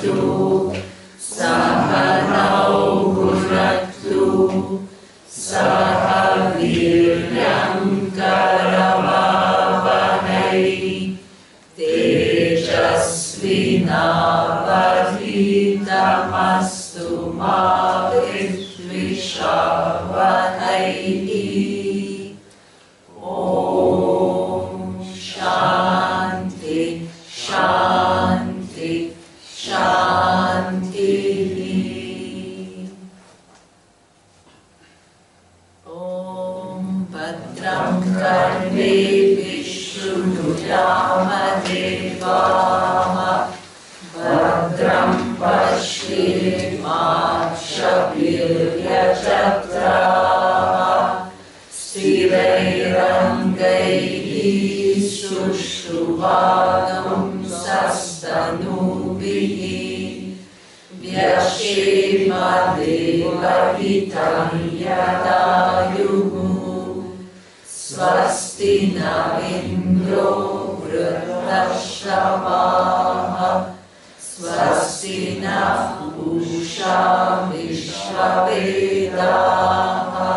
Bhavatu Sahanau Bhunaktu Saha Viryam Karavavahai Tejasvinavadhitamastu ma Vishvavahai. Om Shanti Shanti Shanti. Om Bhadram Karne Vishnuyamadeva Bhadram Pashyimakshabhiryajatraha Sthirairangai Sushruvanam Sastanubihi Vyashema Devahitam Yadayuhu Swasti na Indro Vrtashravaha Swasti na Usha Vishvavedaha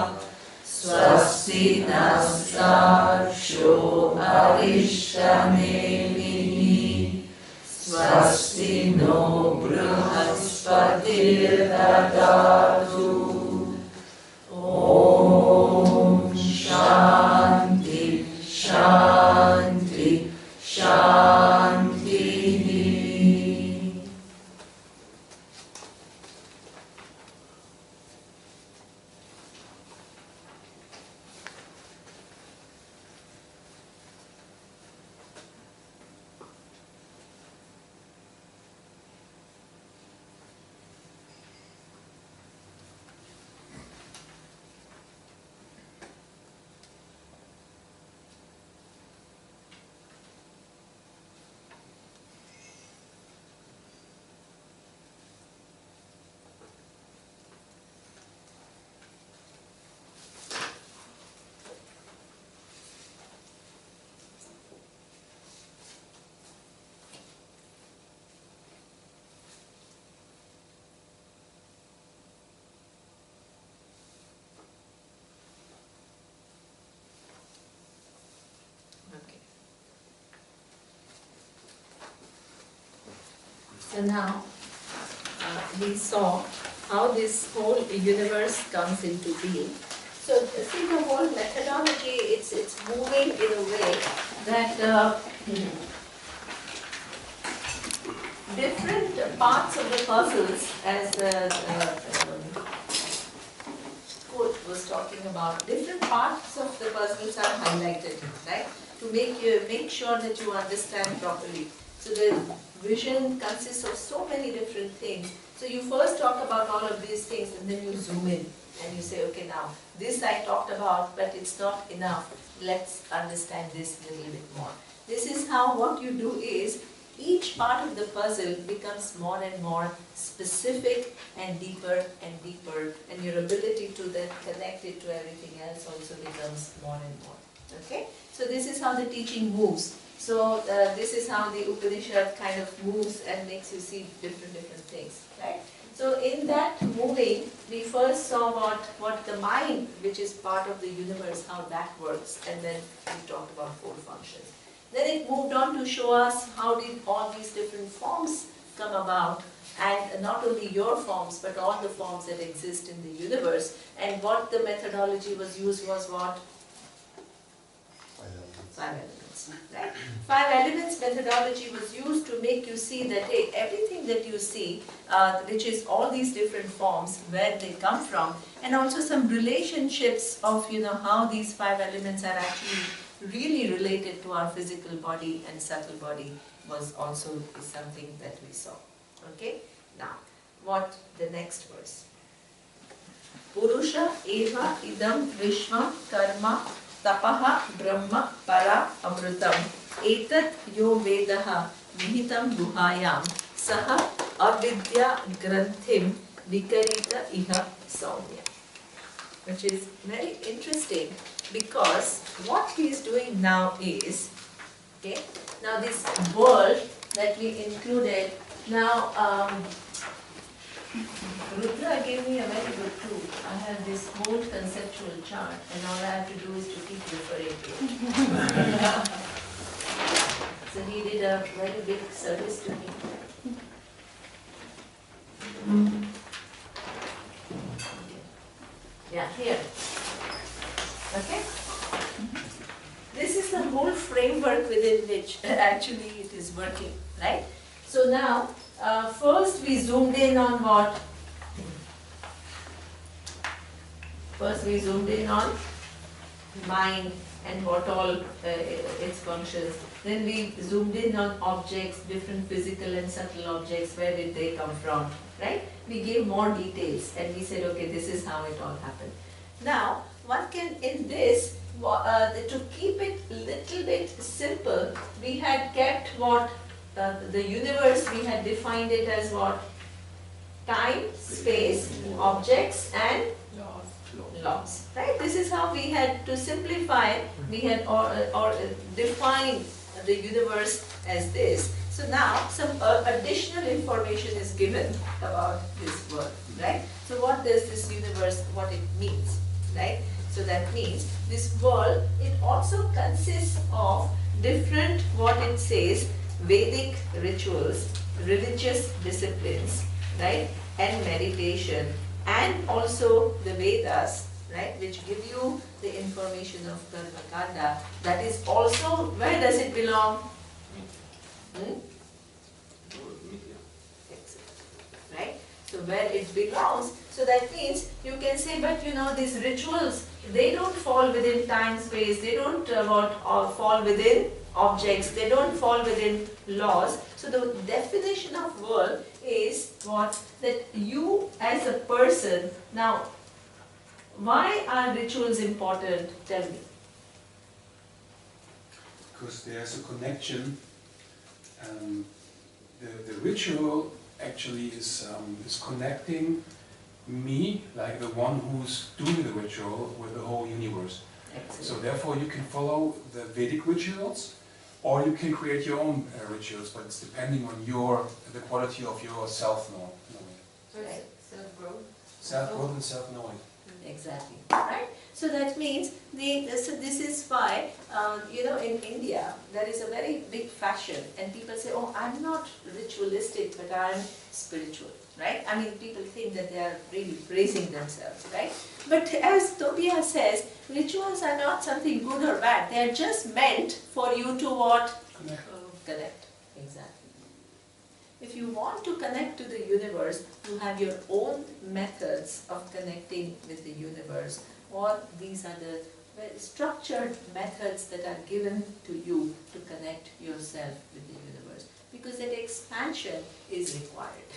Swasti nastarsho arishamenihi Swasti no Brihaspati dadatu. Om Shanti Shanti Shanti. So now we saw how this whole universe comes into being. So see, the whole methodology, it's moving in a way that different parts of the puzzles, as quote was talking about, different parts of the puzzles are highlighted, right? To make sure that you understand properly. So the vision consists of so many different things. So you first talk about all of these things and then you zoom in and you say, okay, now this I talked about, but it's not enough. Let's understand this a little bit more. This is how what you do is each part of the puzzle becomes more and more specific and deeper, and your ability to then connect it to everything else also becomes more and more. Okay? So this is how the teaching moves. So this is how the Upanishad kind of moves and makes you see different things, right? So in that moving, we first saw what the mind, which is part of the universe, how that works, and then we talked about four functions. Then it moved on to show us how did all these different forms come about, and not only your forms, but all the forms that exist in the universe, and what the methodology was used was what? 5 elements, right? 5 elements methodology was used to make you see that, hey, everything that you see, which is all these different forms, where they come from, and also some relationships of, how these 5 elements are actually really related to our physical body and subtle body was also something that we saw. Okay? Now, what the next verse? Purusha eva idam vishva karma tapaha brahma para amrutam etat yo vedaha nihitam guhayam saha avidya granthim vikarita iha saumya. Which is very interesting, because what he is doing now is, okay, now this world that we included Now, Rudra gave me a very good tool. I have this whole conceptual chart, and all I have to do is to keep referring to it. So he did a very big service to me. Yeah, here. Okay? This is the whole framework within which actually it is working, right? So now, first we zoomed in on what? First we zoomed in on mind and what all its functions. Then we zoomed in on objects, different physical and subtle objects, where did they come from, right? We gave more details and we said, okay, this is how it all happened. Now, one can, in this, to keep it a little bit simple, we had kept what, the universe, we had defined it as what? Time, space, objects and laws, right? This is how we had to simplify, we had or defined the universe as this. So now some additional information is given about this world, right? So what does this universe, what it means, right? So that means this world, it also consists of different, what it says, Vedic rituals, religious disciplines, right? And meditation, and also the Vedas, right, which give you the information of Karma Kanda. That is also, where does it belong? Right? So where it belongs, so that means you can say, but you know, these rituals, they don't fall within time, space, they don't fall within objects, they don't fall within laws. So the definition of world is what? That you as a person, now why are rituals important? Tell me. Because there's a connection. The ritual actually is connecting me, like the one who's doing the ritual, with the whole universe. Excellent. So therefore you can follow the Vedic rituals, or you can create your own rituals, but it's depending on the quality of your self-knowing. Right. Self-growth. Self-growth and self-knowing. Exactly. Right? So that means, so this is why, you know, in India, there is a very big fashion, and people say, oh, I'm not ritualistic, but I'm spiritual, right? I mean, people think that they are really praising themselves, right? But as Tobias says, rituals are not something good or bad. They are just meant for you to what? Connect. Connect. Exactly. If you want to connect to the universe, you have your own methods of connecting with the universe, or these are the very structured methods that are given to you to connect yourself with the universe, because that expansion is required.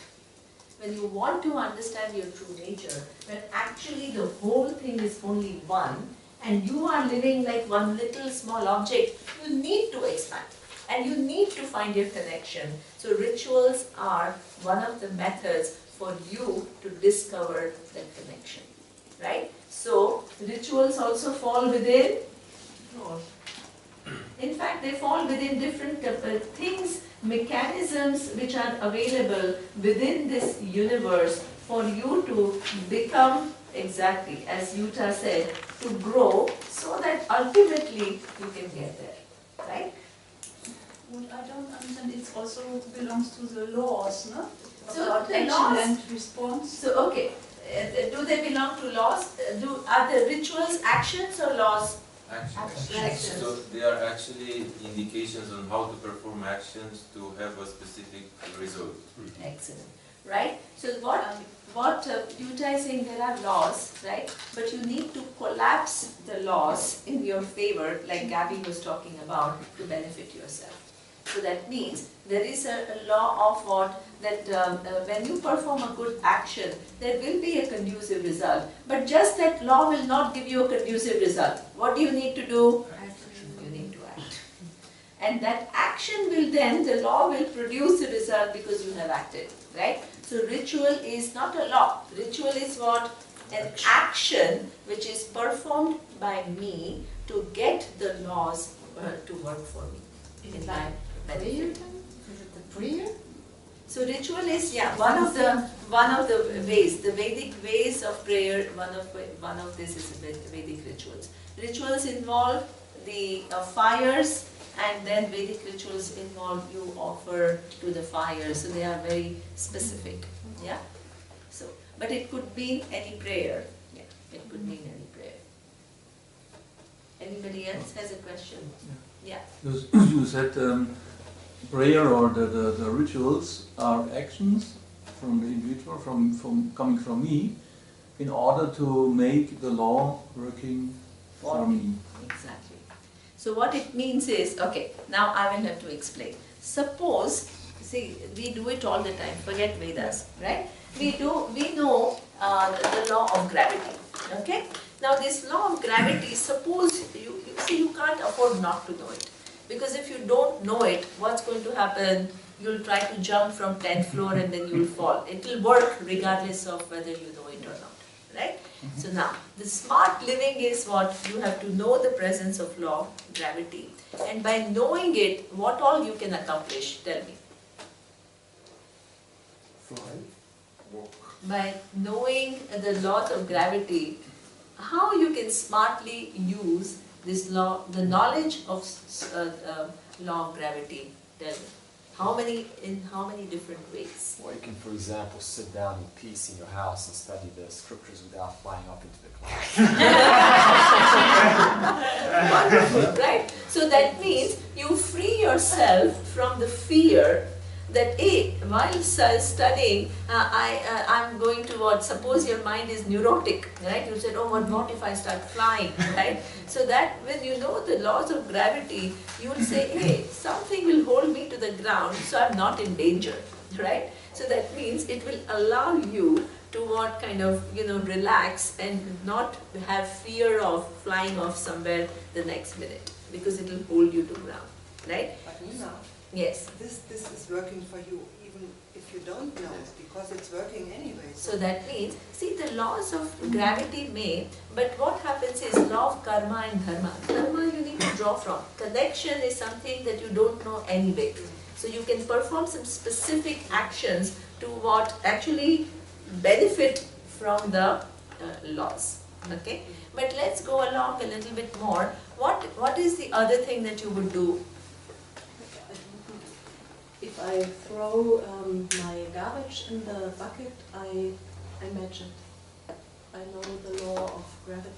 When you want to understand your true nature, when actually the whole thing is only one, and you are living like one little small object, you need to expand. And you need to find your connection. So rituals are one of the methods for you to discover that connection, right? So rituals also fall within, in fact they fall within different things, mechanisms which are available within this universe for you to become, exactly as Yuta said, to grow, so that ultimately you can get there, right? What I don't understand, it also belongs to the laws, no? So About the action laws, and response. so okay, do they belong to laws? Are the rituals actions or laws? Actions. Actions. So they are actually indications on how to perform actions to have a specific result. Excellent, right? So what Yuta is saying, there are laws, right? But you need to collapse the laws in your favor, like Gabby was talking about, to benefit yourself. So that means there is a law of what? That when you perform a good action, there will be a conducive result. But just that law will not give you a conducive result. What do you need to do? You need to act. And that action will then, the law will produce a result because you have acted, right? So ritual is not a law. Ritual is what? An action which is performed by me to get the laws to work for me. Is it like prayer then? Is it the prayer? So ritual is one of the ways, the Vedic ways of prayer. One of this is Vedic rituals. Rituals involve the fires, and then Vedic rituals involve you offer to the fire. So they are very specific. Yeah. So, but it could mean any prayer. Yeah, it could mean any prayer. Anybody else has a question? Yeah. You said prayer or the rituals are actions from the individual, from coming from me, in order to make the law working for me. Exactly. So what it means is, okay, now I will have to explain. Suppose, see, we do it all the time, forget Vedas, right? We know the law of gravity, okay? Now this law of gravity, suppose you can't afford not to know it. Because if you don't know it, what's going to happen? You'll try to jump from 10th floor and then you'll fall. It will work regardless of whether you know it or not, right? So now, the smart living is what? You have to know the presence of law of gravity. And by knowing it, what all you can accomplish? Tell me. Fly, walk. By knowing the laws of gravity, how you can smartly use this law, the knowledge of law of gravity. Tell me, in how many different ways? Well, you can, for example, sit down in peace in your house and study the scriptures without flying up into the clouds. Wonderful, right? So that means you free yourself from the fear that, while studying, I'm going to what? Suppose your mind is neurotic, right? You said, oh, what if I start flying, right? So that when you know the laws of gravity, you will say, hey, something will hold me to the ground, so I'm not in danger, right? So that means it will allow you to what kind of, relax and not have fear of flying off somewhere the next minute, because it will hold you to ground, right? But Neema, Yes. this is working for you even if you don't know, because it's working anyway. So that means, see, the laws of gravity may, but what happens is law of karma and dharma. Dharma you need to draw from. Connection is something that you don't know anyway. So you can perform some specific actions to what actually benefit from the laws. Okay? But let's go along a little bit more. What is the other thing that you would do? If I throw my garbage in the bucket, I imagine. I know the law of gravity,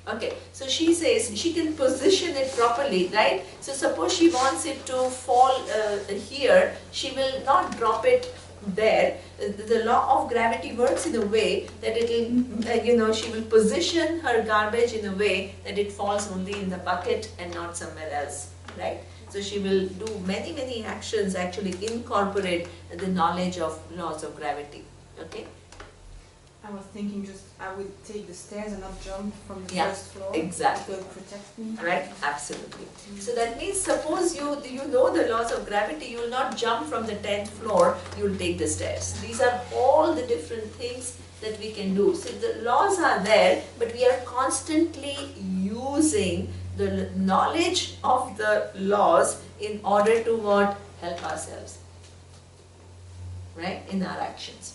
Okay, so she says she can position it properly, right? So suppose she wants it to fall here, she will not drop it there. The law of gravity works in a way that it will, she will position her garbage in a way that it falls only in the bucket and not somewhere else, right? So she will do many actions, actually incorporate the knowledge of laws of gravity, okay? I was thinking I would take the stairs and not jump from the Yeah, first floor. exactly. It will protect me. Right, absolutely. So that means suppose you know the laws of gravity, you will not jump from the 10th floor, you will take the stairs. These are all the different things that we can do. So the laws are there, but we are constantly using the knowledge of the laws in order to what? Help ourselves, right, in our actions.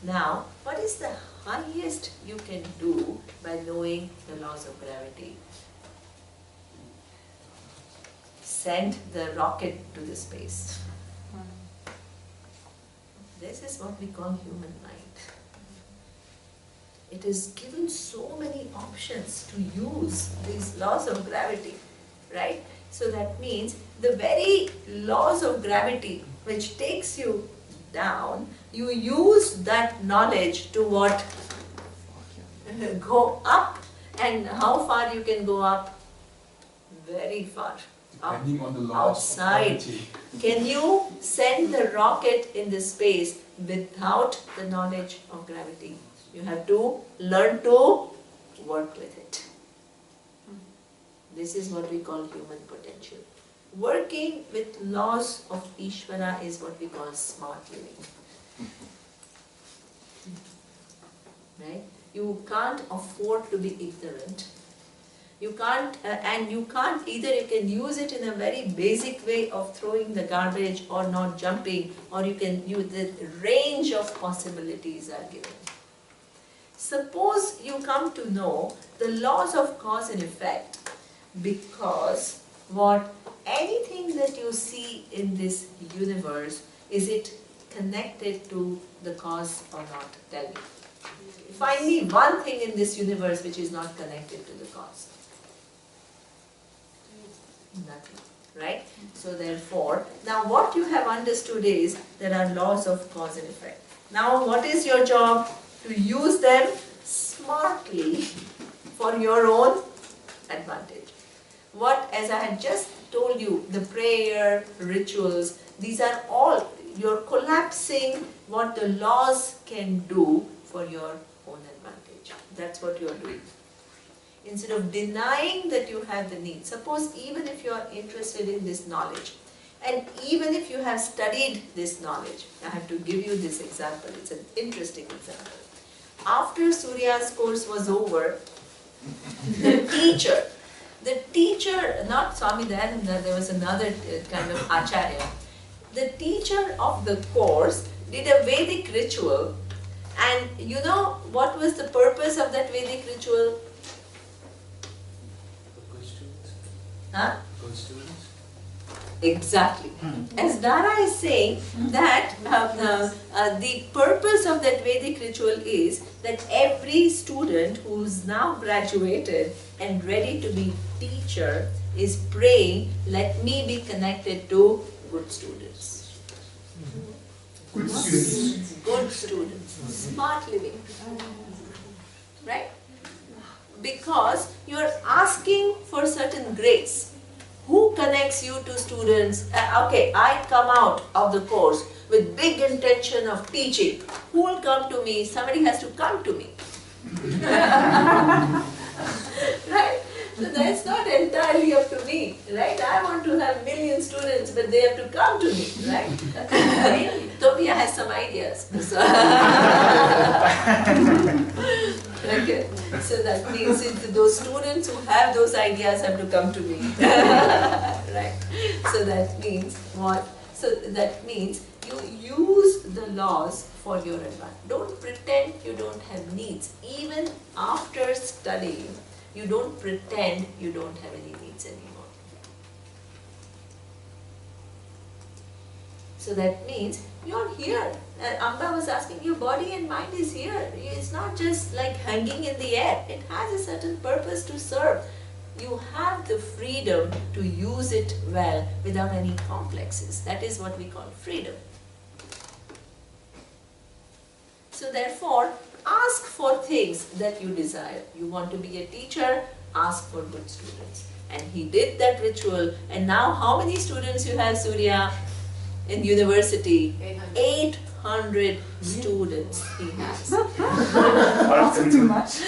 Now, what is the highest you can do by knowing the laws of gravity? Send the rocket to the space. This is what we call human mind. It is given so many options to use these laws of gravity, right? So that means the very laws of gravity which takes you down, you use that knowledge to what? Go up. And how far you can go up? Very far. Depending on the laws Outside. of gravity. Can you send the rocket in the space without the knowledge of gravity? You have to learn to work with it. This is what we call human potential. Working with laws of Ishvara is what we call smart living. Right? You can't afford to be ignorant. You can't, and you can't either, you can use it in a very basic way of throwing the garbage or not jumping, or you can use the range of possibilities are given. Suppose you come to know the laws of cause and effect, because what anything that you see in this universe, is it connected to the cause or not? Tell me. Find me one thing in this universe which is not connected to the cause. Nothing, right? So therefore, now what you have understood is there are laws of cause and effect. Now what is your job? To use them smartly for your own advantage. What, as I had just told you, the prayer, rituals, these are all, you're collapsing what the laws can do for your own advantage. That's what you're doing. Instead of denying that you have the need. Suppose even if you are interested in this knowledge, and even if you have studied this knowledge, I have to give you this example, it's an interesting example. After Surya's course was over, the teacher, not Swami Dayananda, there was another kind of acharya, the teacher of the course did a Vedic ritual, and you know what was the purpose of that Vedic ritual? Good students. Huh? Good students. Exactly. As Dara is saying that the purpose of that Vedic ritual is that every student who's now graduated and ready to be teacher is praying, let me be connected to good students. Good students. Good students. Smart living. Right? Because you're asking for certain grades. Who connects you to students? Okay, I come out of the course with big intention of teaching. Who will come to me? Somebody has to come to me. Right? So that's not entirely up to me. Right? I want to have million students, but they have to come to me. Right? Tobia has some ideas. Okay. So that means those students who have those ideas have to come to me. Right? So that means what? So that means you use the laws for your advantage. Don't pretend you don't have needs. Even after studying, you don't pretend you don't have any needs anymore. So that means you're here. Amba was asking, your body and mind is here. It's not just like hanging in the air. It has a certain purpose to serve. You have the freedom to use it well without any complexes. That is what we call freedom. So therefore, ask for things that you desire. You want to be a teacher, ask for good students. And he did that ritual. And now how many students you have, Surya? In university, 800 students he has. That's too much.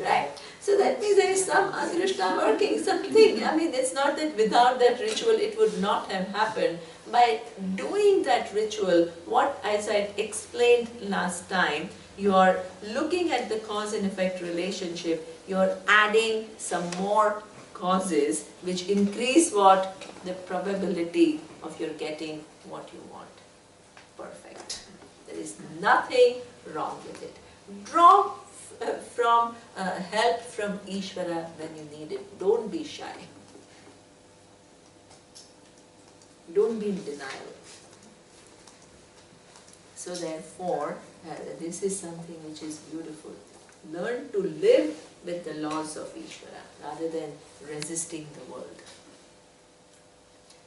Right? So that means there is some adrishta working, something. I mean, it's not that without that ritual it would not have happened. By doing that ritual, what, as I explained last time, you are looking at the cause and effect relationship, you are adding some more causes which increase what? The probability of your getting what you want. Perfect. There is nothing wrong with it. Draw from help from Ishvara when you need it. Don't be shy. Don't be in denial. So therefore, this is something which is beautiful. Learn to live with the laws of Ishvara rather than resisting the world.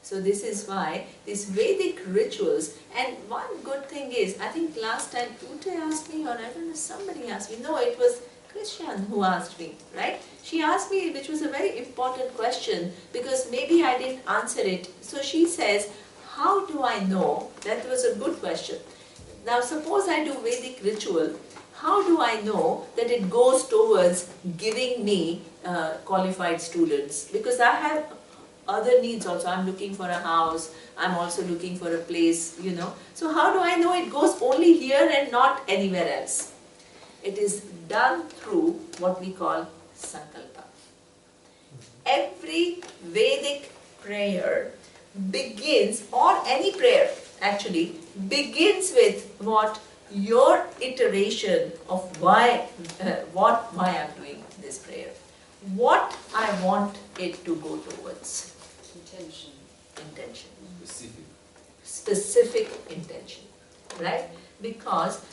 So this is why these Vedic rituals, and one good thing is, I think last time Ute asked me, or I don't know, somebody asked me, no, it was Christian who asked me, right? She asked me, which was a very important question, because maybe I didn't answer it. So she says, how do I know? That was a good question. Now suppose I do Vedic ritual, how do I know that it goes towards giving me qualified students? Because I have other needs also. I'm looking for a house, I'm also looking for a place, you know. So how do I know it goes only here and not anywhere else? It is done through what we call sankalpa. Every Vedic prayer begins, or any prayer actually, begins with what? Your iteration of why I'm doing this prayer. What I want it to go towards. Intention. Intention. Specific. Specific intention. Right? Because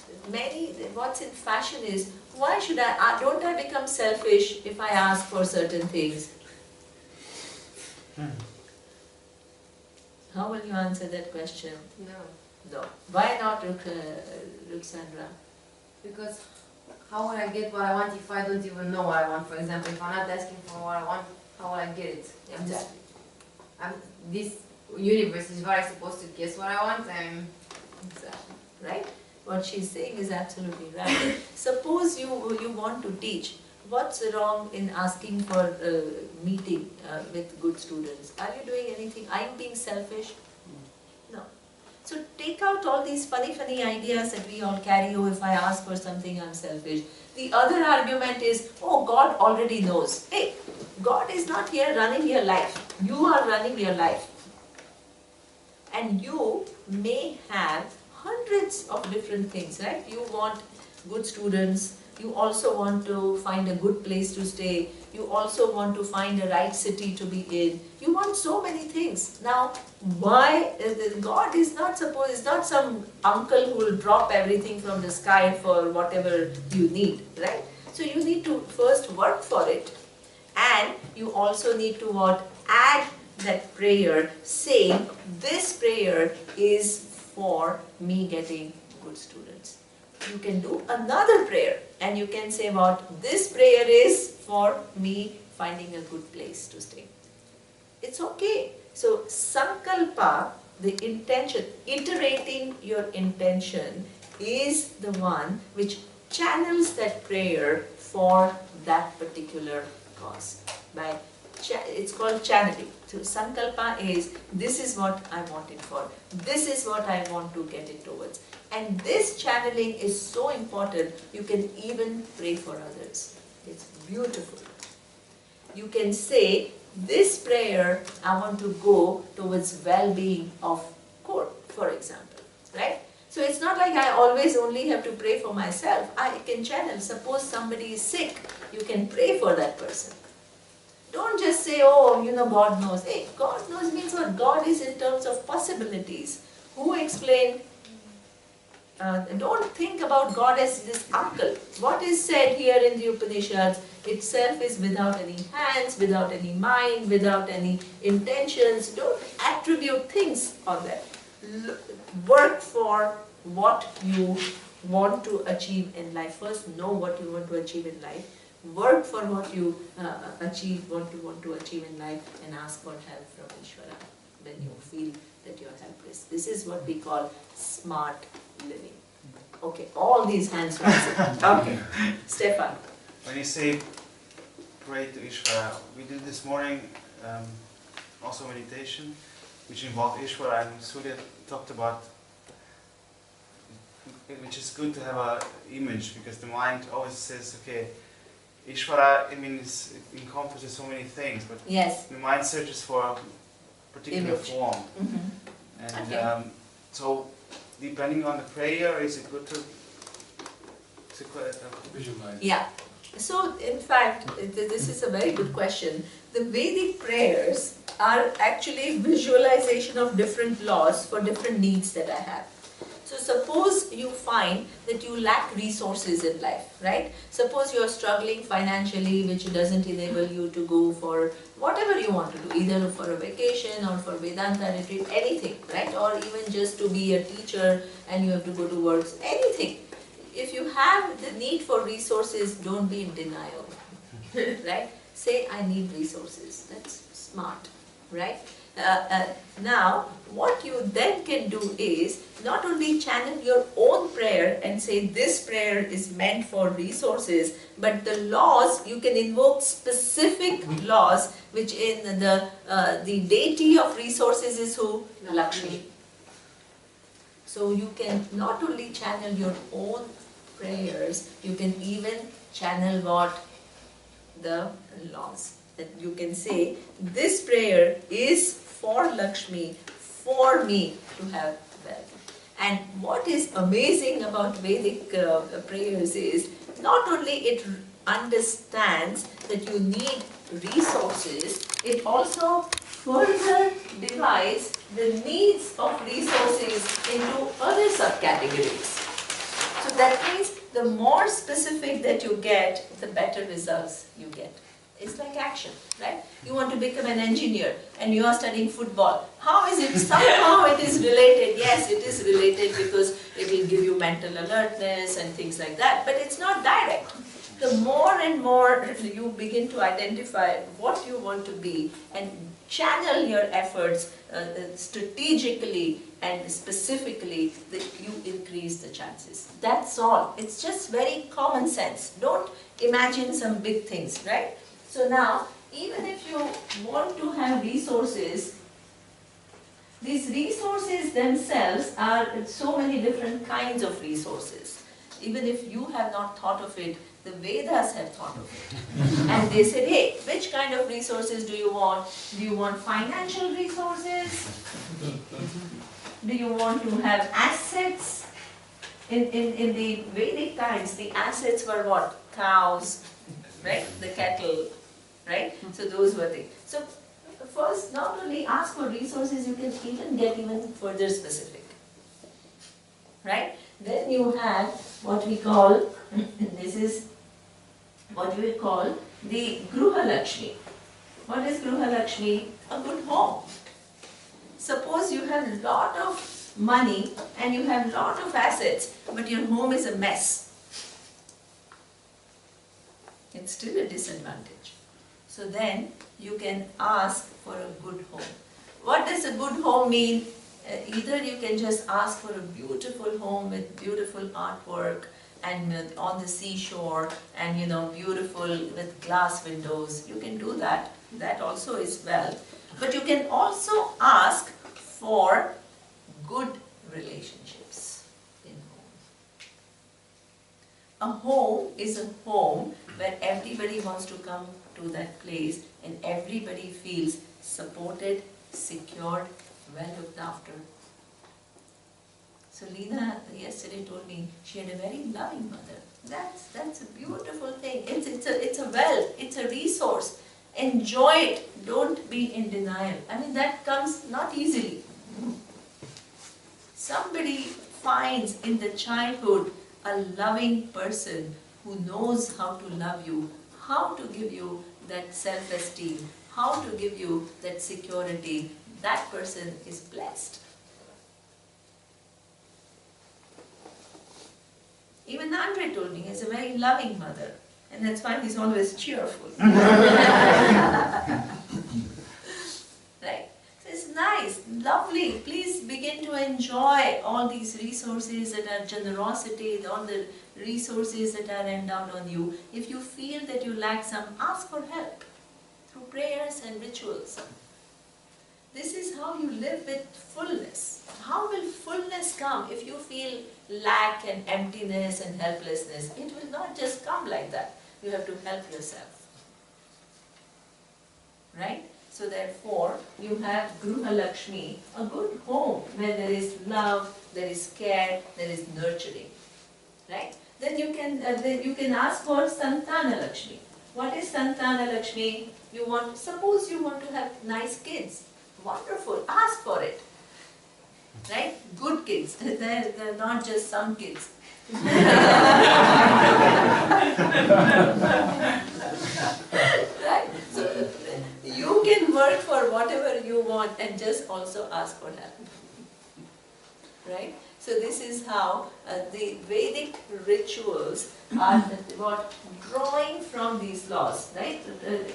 what's in fashion is, why should don't I become selfish if I ask for certain things? How will you answer that question? No, No. Why not, Ruxandra? because how will I get what I want if I don't even know what I want? For example, if I'm not asking for what I want, how will I get it? Exactly. This universe is where I'm supposed to guess what I want, and Exactly. Right? What she's saying is absolutely right. Suppose you want to teach. What's wrong in asking for a meeting with good students? Are you doing anything? Are you being selfish? No. So take out all these funny ideas that we all carry. Oh, if I ask for something, I'm selfish. The other argument is, oh, God already knows. Hey, God is not here running your life. You are running your life. And you may have hundreds of different things, right? You want good students. You also want to find a good place to stay. You also want to find a right city to be in. You want so many things. Now, why? God is not some uncle who will drop everything from the sky for whatever you need, right? So you need to first work for it. And you also need to add that prayer, saying, this prayer is for me getting good students. You can do another prayer and you can say this prayer is for me finding a good place to stay. It's okay. So sankalpa, the intention, iterating your intention is the one which channels that prayer for that particular cause. It's called channeling. So sankalpa is, this is what I want it for. This is what I want to get it towards. And this channeling is so important, you can even pray for others. It's beautiful. You can say, this prayer I want to go towards well-being of court, for example. Right? So it's not like I always only have to pray for myself. I can channel. Suppose somebody is sick, you can pray for that person. Don't just say, oh, God knows. Hey, God knows means what? God is in terms of possibilities. Who explained? Don't think about God as this uncle. What is said here in the Upanishads itself is without any hands, without any mind, without any intentions. Don't attribute things on that. Work for what you want to achieve in life. First, know what you want to achieve in life. Work for what you want to achieve in life, and ask for help from Ishvara when you feel that you are helpless. This is what we call smart living. Okay, all these hands rising. Okay, Stefan. When you say pray to Ishvara, we did this morning also meditation, which involved Ishvara, and Surya talked about which is good to have an image, because the mind always says, okay, Ishvara, it encompasses so many things, but yes, the mind searches for a particular image. form. Mm-hmm. And okay. So, depending on the prayer, is it good to visualize? Yeah. So, in fact, this is a very good question. The Vedic prayers are actually visualization of different laws for different needs that I have. So suppose you find that you lack resources in life, right? Suppose you are struggling financially, which doesn't enable you to go for whatever you want to do, either for a vacation or for Vedanta retreat, anything, right? Or even just to be a teacher and you have to go to work, anything. If you have the need for resources, don't be in denial, right? Say, I need resources. That's smart, right? Now, what you then can do is not only channel your own prayer and say this prayer is meant for resources, but the laws, you can invoke specific laws, which in the deity of resources is who? Lakshmi. So you can not only channel your own prayers, you can even channel what? The laws. That you can say, this prayer is for Lakshmi, for me to have wealth. And what is amazing about Vedic prayers is, not only it understands that you need resources, it also further divides the needs of resources into other subcategories. So that means the more specific that you get, the better results you get. It's like action, right? You want to become an engineer and you are studying football. How is it? Somehow it is related. Yes, it is related because it will give you mental alertness and things like that. But it's not direct. The more and more you begin to identify what you want to be and channel your efforts strategically and specifically, that you increase the chances. That's all. It's just very common sense. Don't imagine some big things, right? So now, even if you want to have resources, these resources themselves are so many different kinds of resources. Even if you have not thought of it, the Vedas have thought of it. And they said, hey, which kind of resources do you want? Do you want financial resources? Do you want to have assets? In the Vedic times, the assets were what? Cows, right? The cattle, right? So those were the... So first, not only ask for resources, you can even get even further specific, right? Then you have what we call, this is what we call the Gruha Lakshmi. What is Gruha Lakshmi? A good home. Suppose you have a lot of money and you have a lot of assets, but your home is a mess. It's still a disadvantage. So then you can ask for a good home. What does a good home mean? Either you can just ask for a beautiful home with beautiful artwork and on the seashore and beautiful with glass windows. You can do that. That also is well. But you can also ask for good relationships in home. A home is a home where everybody wants to come to that place and everybody feels supported, secured, well looked after. So Leena yesterday told me she had a very loving mother. That's a beautiful thing. It's a wealth, it's a resource. Enjoy it. Don't be in denial. I mean, that comes not easily. Somebody finds in the childhood a loving person who knows how to love you, how to give you that self-esteem, how to give you that security. That person is blessed. Even Andre told me he has a very loving mother, and that's why he's always cheerful. Right? So it's nice, lovely. Please begin to enjoy all these resources that are generosity, all the resources that are endowed on you. If you feel that you lack some, ask for help through prayers and rituals. This is how you live with fullness. How will fullness come if you feel lack and emptiness and helplessness? It will not just come like that. You have to help yourself. Right? So therefore, you have Gruha Lakshmi, a good home where there is love, there is care, there is nurturing. Right? Then you can ask for Santana Lakshmi. What is Santana Lakshmi? Suppose you want to have nice kids. Wonderful, ask for it. Right? Good kids. They're not just some kids. Right? So you can work for whatever you want and just also ask for help. Right? So this is how the Vedic rituals are what drawing from these laws, right?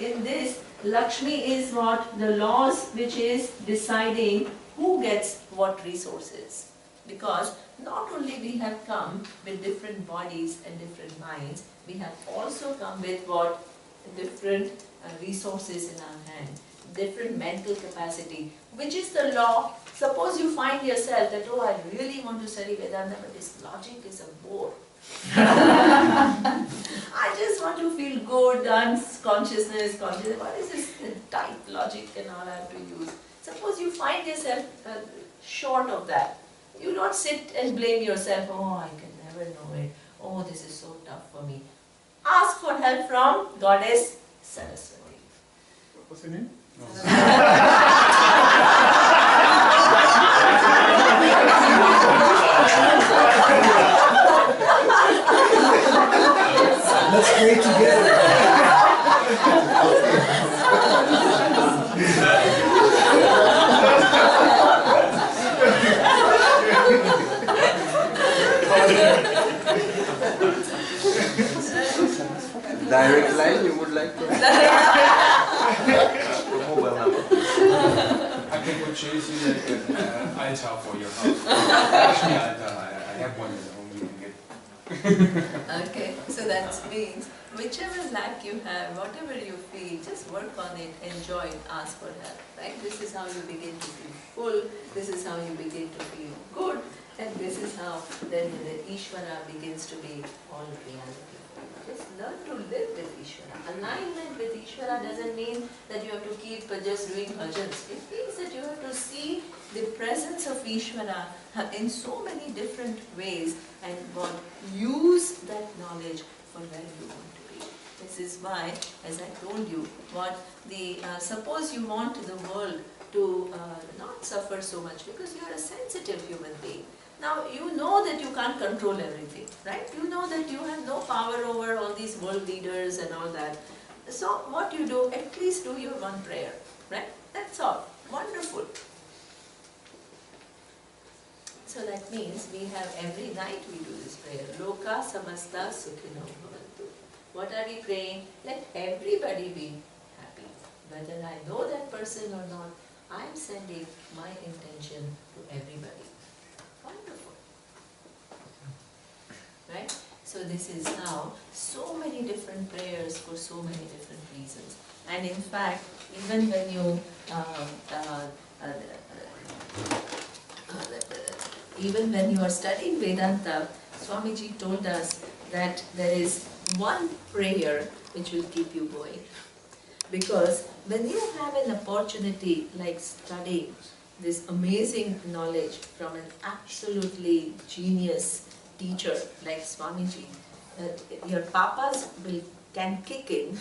In this, Lakshmi is what? The laws which is deciding who gets what resources. Because not only we have come with different bodies and different minds, we have also come with what? Different resources in our hand, different mental capacity. Which is the law? Suppose you find yourself that, oh, I really want to study Vedanta, but this logic is a bore. I just want to feel good, consciousness. What is this tight logic and all I have to use? Suppose you find yourself short of that. You don't sit and blame yourself, oh, I can never know it. Oh, this is so tough for me. Ask for help from Goddess Saraswati. What's her name? No. Let's pray together. Direct line you would like to? I can purchase you like an altar for your house. Actually, altar. I have one at home you can get. Okay, so that means whichever lack you have, whatever you feel, just work on it, enjoy it, ask for help, right? This is how you begin to feel full, this is how you begin to feel good, and this is how then the Ishvara begins to be all reality. Just learn to live with Ishvara. Alignment with Ishvara doesn't mean that you have to keep just doing bhajans. It means that you have to see the presence of Ishvara in so many different ways and use that knowledge for where you want to be. This is why, as I told you, suppose you want the world to not suffer so much because you are a sensitive human being. Now, you know that you can't control everything, right? You know that you have no power over all these world leaders and all that. So, what you do, at least do your one prayer, right? That's all. Wonderful. So that means we have every night we do this prayer. Loka samasta sukhino bhavantu. What are we praying? Let everybody be happy. Whether I know that person or not, I am sending my intention to everybody. Wonderful. Right? So this is how so many different prayers for so many different reasons. And in fact, even when you even when you are studying Vedanta, Swamiji told us that there is one prayer which will keep you going. Because when you have an opportunity like studying this amazing knowledge from an absolutely genius teacher like Swamiji, your papas can kick in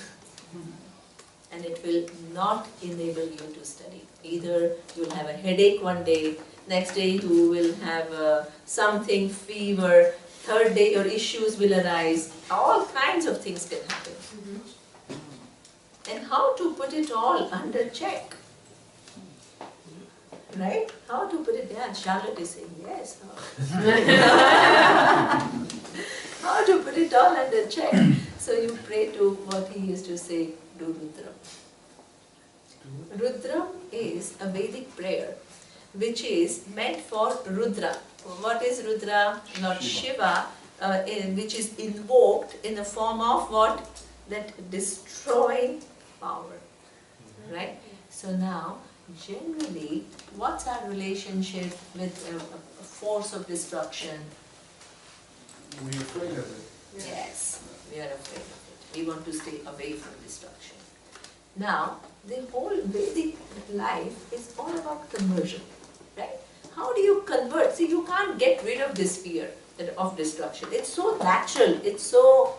and it will not enable you to study. Either you'll have a headache one day, next day you will have something, fever, third day your issues will arise, all kinds of things can happen. And how to put it all under check? Right? How to put it down? Charlotte is saying yes. How to put it all under check? So you pray to what he used to say, do Rudram. Rudram is a Vedic prayer which is meant for Rudra. What is Rudra? Lord Shiva, which is invoked in the form of what? That destroying power. Right? So now, generally, what's our relationship with a force of destruction? We're afraid of it. Yes, we are afraid of it. We want to stay away from destruction. Now, the whole Vedic life is all about conversion, right? How do you convert? See, you can't get rid of this fear of destruction. It's so natural. It's so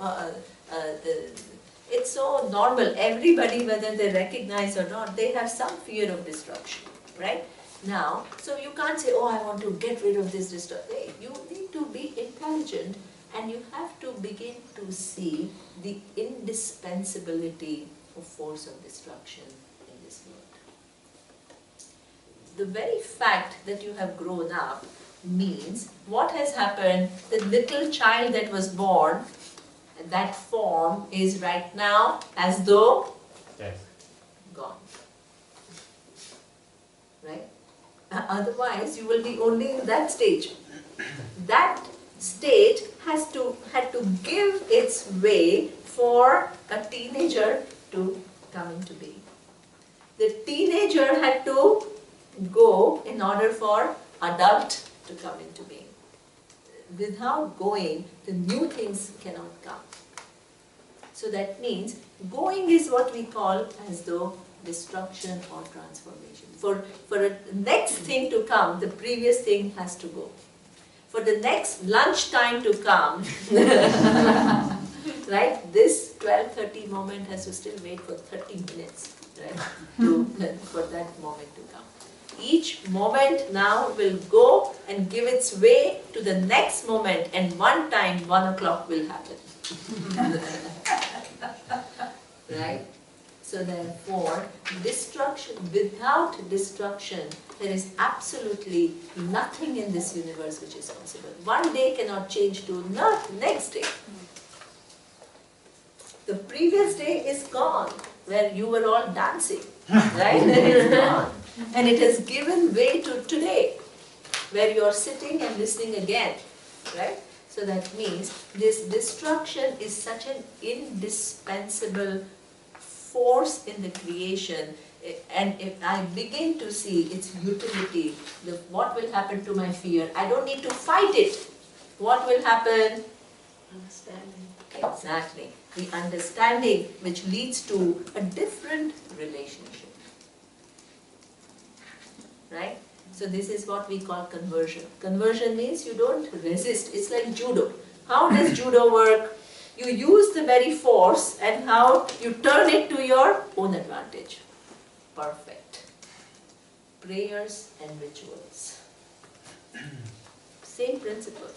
normal. Everybody, whether they recognize or not, they have some fear of destruction, right? Now, so you can't say, oh, I want to get rid of this destruction. Hey, you need to be intelligent and you have to begin to see the indispensability of force of destruction in this world. The very fact that you have grown up means what has happened, the little child that was born, that form is right now as though gone. Right? Otherwise, you will be only in that stage. That stage had to give its way for a teenager to come into being. The teenager had to go in order for adult to come into being. without going, the new things cannot come. So that means going is what we call as though destruction or transformation. For a next thing to come, the previous thing has to go. For the next lunch time to come, right, this 12:30 moment has to still wait for 30 minutes, right, for that moment to come. Each moment now will go and give its way to the next moment, and one time 1 o'clock will happen. Right? So therefore, destruction, without destruction, there is absolutely nothing in this universe which is possible. One day cannot change to next day. The previous day is gone, where you were all dancing, right? It is gone. And it has given way to today, where you are sitting and listening again, right? So that means this destruction is such an indispensable force in the creation, and if I begin to see its utility, what will happen to my fear? I don't need to fight it. What will happen? Understanding. Exactly. The understanding which leads to a different relationship. Right? So this is what we call conversion. Conversion means you don't resist. It's like judo. How does judo work? You use the very force and how you turn it to your own advantage. Perfect. Prayers and rituals. Same principle.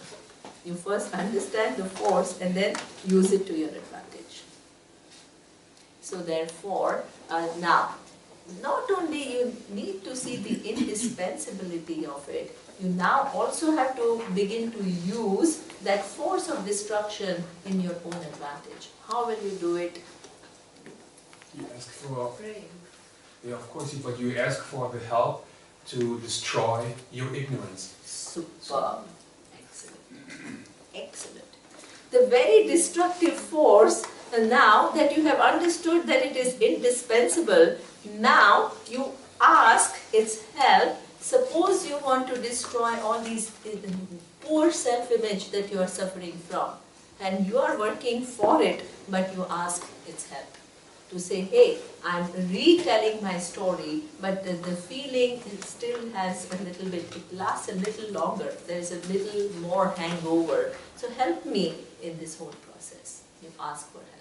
You first understand the force and then use it to your advantage. So therefore, now, not only you need to see the indispensability of it, you now also have to begin to use that force of destruction in your own advantage. How will you do it? You ask for, Praying. yeah, of course, but you ask for the help to destroy your ignorance. Superb. Excellent. Excellent. The very destructive force, now that you have understood that it is indispensable, now you ask its help. Suppose you want to destroy all these poor self-image that you are suffering from, and you are working for it, but you ask its help. To say, hey, I'm retelling my story, but the feeling still has a little bit, it lasts a little longer, there's a little more hangover. So help me in this whole process. You ask for help.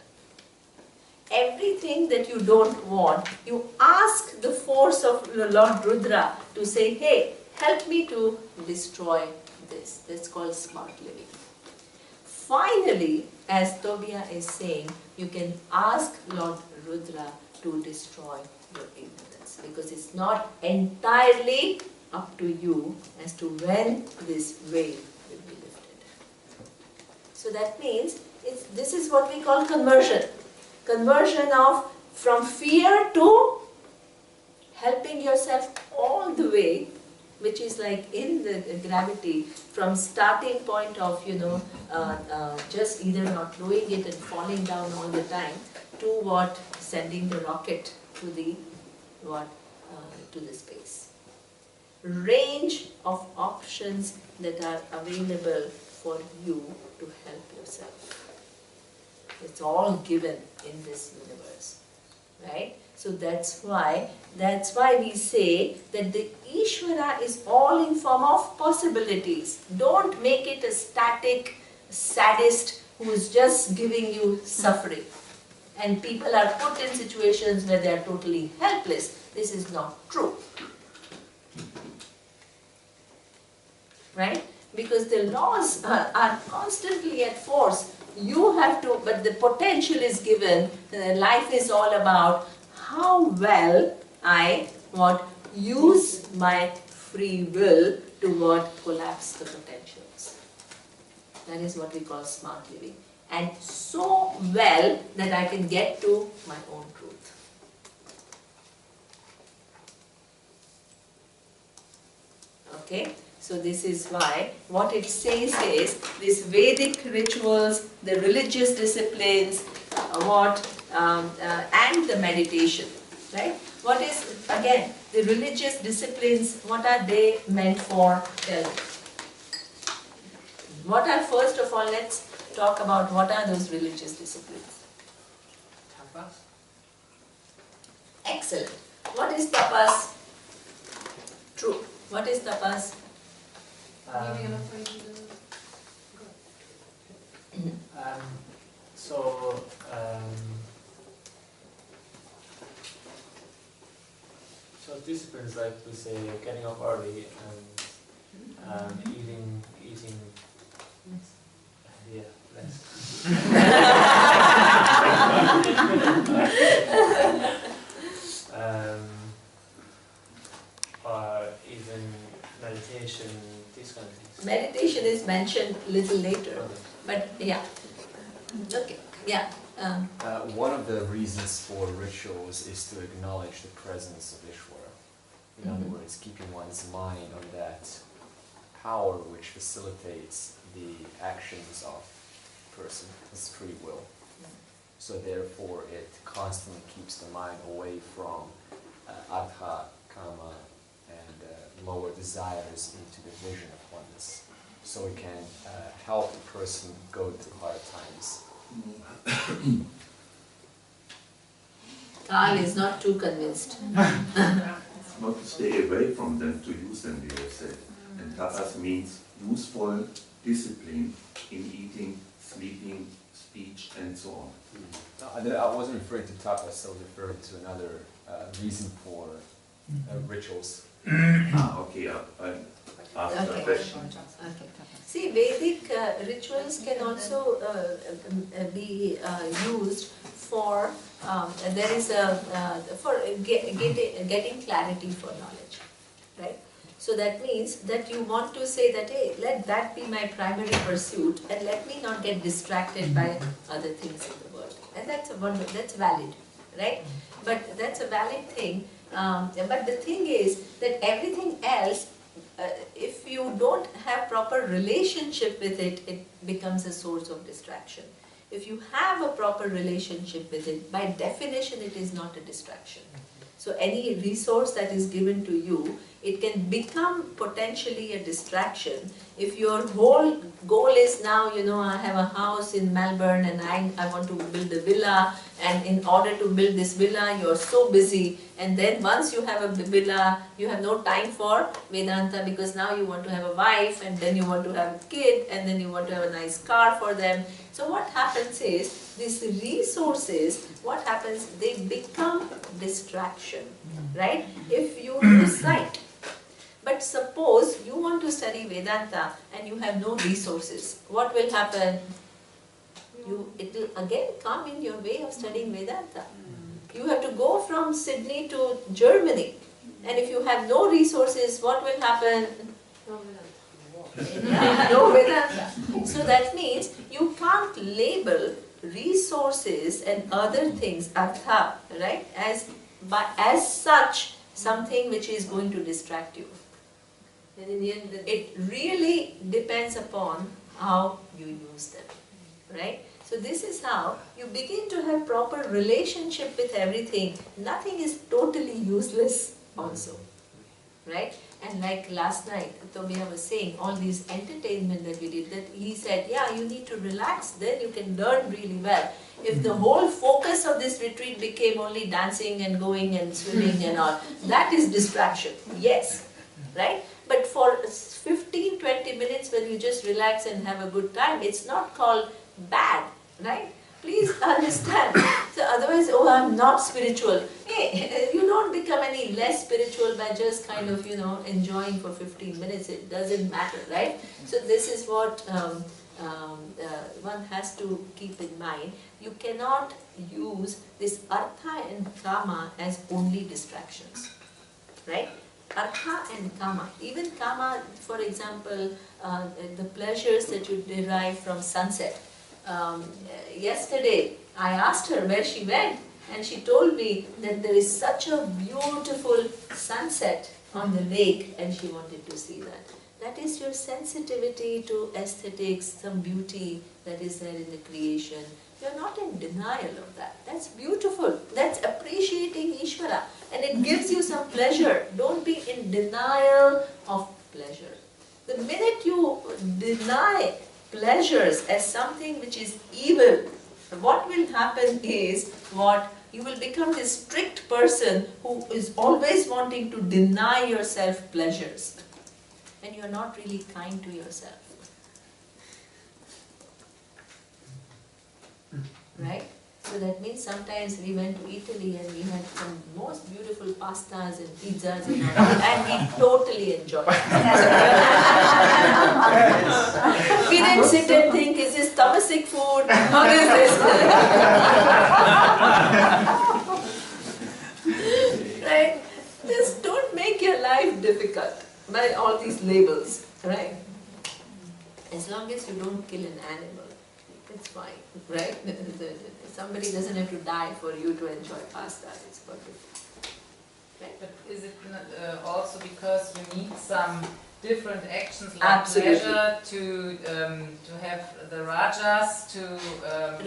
Everything that you don't want, you ask the force of Lord Rudra to say, hey, help me to destroy this. That's called smart living. Finally, as Tobia is saying, you can ask Lord Rudra to destroy your ignorance, because it's not entirely up to you as to when this veil will be lifted. So that means this is what we call conversion. Conversion of from fear to helping yourself all the way, which is like in the gravity, from starting point of, just either not doing it and falling down all the time, to what, sending the rocket to the to the space. Range of options that are available for you to help yourself. It's all given in this universe, right? So that's why we say that the Ishvara is all in form of possibilities. Don't make it a static sadist who is just giving you suffering. And people are put in situations where they are totally helpless. This is not true. Right? Because the laws are constantly at force. You have to, but the potential is given. Life is all about how well I use my free will to collapse the potentials. That is what we call smart living. And so well that I can get to my own truth. Okay? So this is why what it says is these Vedic rituals, the religious disciplines, and the meditation, right? What is, again, the religious disciplines, what are they meant for? What are, first of all, let's talk about what are those religious disciplines. Tapas? Excellent. What is tapas? True. What is tapas? So disciplines like we say getting up early and eating less. Or even meditation, these kind of things. Meditation is mentioned a little later, Okay. but yeah. Okay, yeah. One of the reasons for rituals is to acknowledge the presence of Ishvara. In other words, keeping one's mind on that power which facilitates the actions of a person, his free will. So therefore it constantly keeps the mind away from artha, kama, and lower desires into the vision of oneness. So it can help the person go through hard times. Carl is not too convinced. Not to stay away from them, to use them, we have said. And tapas means useful discipline in eating, sleeping, speech, and so on. I wasn't referring to tapas, I was referring to another reason for rituals. Okay, I asked Okay. a question. Okay. See, Vedic rituals can also be used for, there is for getting clarity for knowledge, right? So that means that you want to say that, hey, let that be my primary pursuit and let me not get distracted by other things in the world. And that's valid, right? But that's a valid thing. But the thing is that everything else, if you don't have proper relationship with it, it becomes a source of distraction. If you have a proper relationship with it, by definition it is not a distraction. So any resource that is given to you, it can become potentially a distraction if your whole goal is now, I have a house in Melbourne and I want to build a villa, and in order to build this villa you're so busy, and then once you have a villa you have no time for Vedanta because now you want to have a wife, and then you want to have a kid, and then you want to have a nice car for them. So what happens is, these resources, what happens, they become distraction, right? If you lose sight. But suppose you want to study Vedanta and you have no resources, what will happen? It will again come in your way of studying Vedanta. You have to go from Sydney to Germany, and if you have no resources, what will happen? No Vedanta. So that means you can't label resources and other things, artha, right, as such something which is going to distract you. And in the end, it really depends upon how you use them, right? So this is how you begin to have proper relationship with everything. Nothing is totally useless also, right? And like last night, Tobiya was saying, all these entertainment that we did, that he said, yeah, you need to relax, then you can learn really well. If the whole focus of this retreat became only dancing and going and swimming and all, that is distraction, yes, right? But for 15-20 minutes when you just relax and have a good time, it's not called bad, right? Please understand. So otherwise, oh, I'm not spiritual. Hey, you don't become any less spiritual by just kind of, enjoying for 15 minutes. It doesn't matter, right? So this is what one has to keep in mind. You cannot use this artha and kama as only distractions, right? Artha and kama. Even kama, for example, the pleasures that you derive from sunset. Yesterday, I asked her where she went, and she told me that there is such a beautiful sunset on the lake, and she wanted to see that. That is your sensitivity to aesthetics, some beauty that is there in the creation. You are not in denial of that. That's beautiful. That's appreciating Ishvara. And it gives you some pleasure. Don't be in denial of pleasure. The minute you deny pleasures as something which is evil, what will happen is you will become this strict person who is always wanting to deny yourself pleasures. And you're not really kind to yourself. Right? So that means sometimes we went to Italy and we had some most beautiful pastas and pizzas and all, and we totally enjoyed it. We didn't sit and think, is this tamasic food? Or is this? Right? Just don't make your life difficult by all these labels. Right? As long as you don't kill an animal, it's fine, right? Somebody doesn't have to die for you to enjoy pasta. It's perfect. Right? But is it not, also because you need some different actions like Absolutely. pleasure to have the rajas to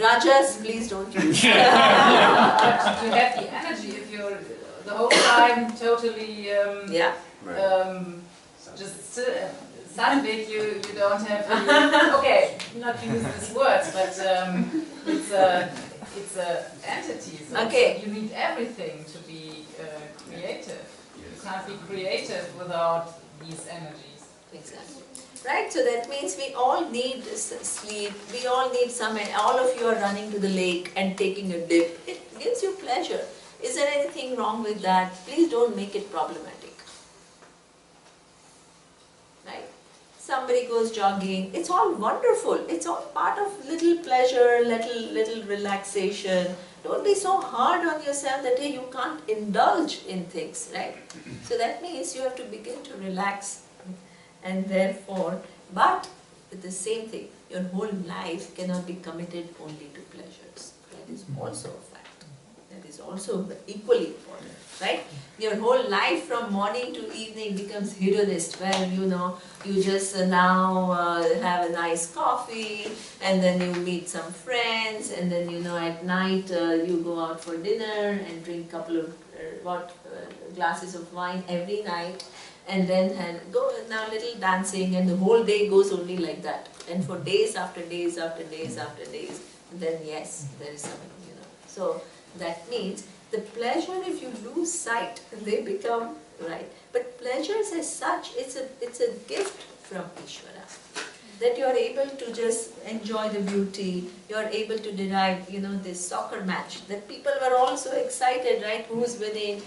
Rajas, please don't use. to have the energy if you're the whole time totally Yeah. just Sunday you don't have to, okay, not use these words, but it's a entity, so Okay. you need everything to be creative. You can't be creative without these energies. Exactly. Right, so that means we all need sleep, we all need some, and all of you are running to the lake and taking a dip. It gives you pleasure. Is there anything wrong with that? Please don't make it problematic. Right? Somebody goes jogging, it's all wonderful. It's all part of little pleasure, little relaxation. Don't be so hard on yourself that hey, you can't indulge in things, right? So that means you have to begin to relax. And therefore, but with the same thing, your whole life cannot be committed only to pleasures. That is also a fact. That is also equally important, right? Your whole life from morning to evening becomes hedonist, where you just now have a nice coffee, and then you meet some friends, and then at night you go out for dinner and drink a couple of glasses of wine every night. And then go now little dancing, and the whole day goes only like that. And for days after days after days after days, then yes, there is some, So that means the pleasure, if you lose sight, they become right. But pleasures as such, it's a gift from Ishvara. That you are able to just enjoy the beauty, you are able to derive, this soccer match, that people were all so excited, right, who's winning.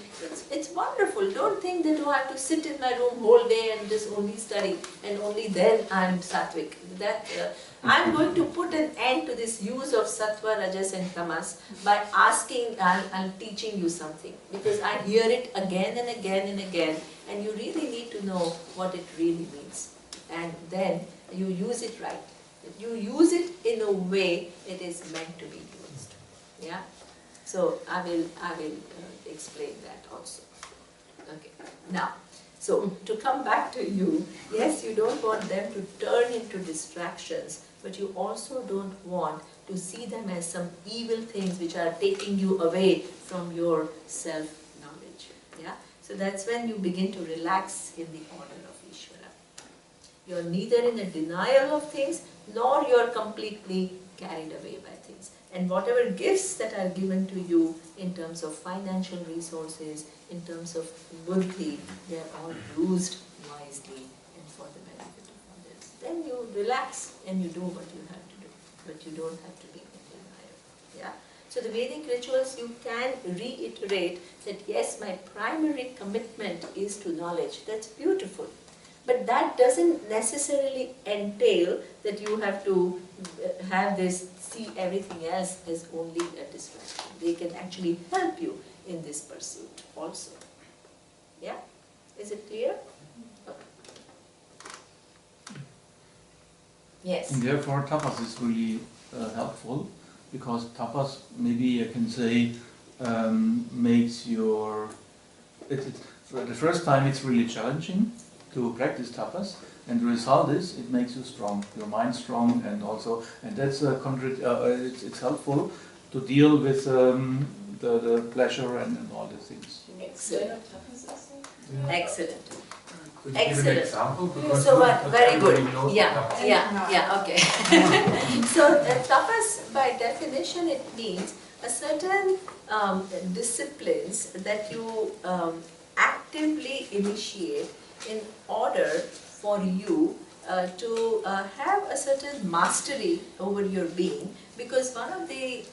It's wonderful. Don't think that, I have to sit in my room whole day and just only study, and only then I'm sattvic. I'm going to put an end to this use of sattva, rajas and tamas by asking, I'm teaching you something. Because I hear it again and again and again, and you really need to know what it really means. And then you use it right. You use it in a way it is meant to be used. Yeah. So I will explain that also. Okay. Now, so to come back to you, yes, you don't want them to turn into distractions, but you also don't want to see them as some evil things which are taking you away from your self-knowledge. Yeah. So that's when you begin to relax in the order of Ishvara. You're neither in a denial of things, nor you're completely carried away by things. And whatever gifts that are given to you in terms of financial resources, in terms of buddhi, they are all used wisely and for the benefit of others. Then you relax and you do what you have to do, but you don't have to be in denial. Yeah? So the Vedic rituals, you can reiterate that yes, my primary commitment is to knowledge. That's beautiful. But that doesn't necessarily entail that you have to have this, see everything else as only a distraction. They can actually help you in this pursuit also. Yeah? Is it clear? Okay. Yes. And therefore tapas is really helpful, because tapas, maybe I can say, makes your... for the first time it's really challenging to practice tapas, and the result is it makes you strong, your mind strong, and that's it's helpful to deal with the pleasure and all the things. Excellent. Excellent. Could you give an Excellent. example? Because So not very good. everybody knows Yeah, what tapas yeah, yeah, okay. So tapas by definition it means a certain disciplines that you actively initiate in order for you to have a certain mastery over your being, because one of the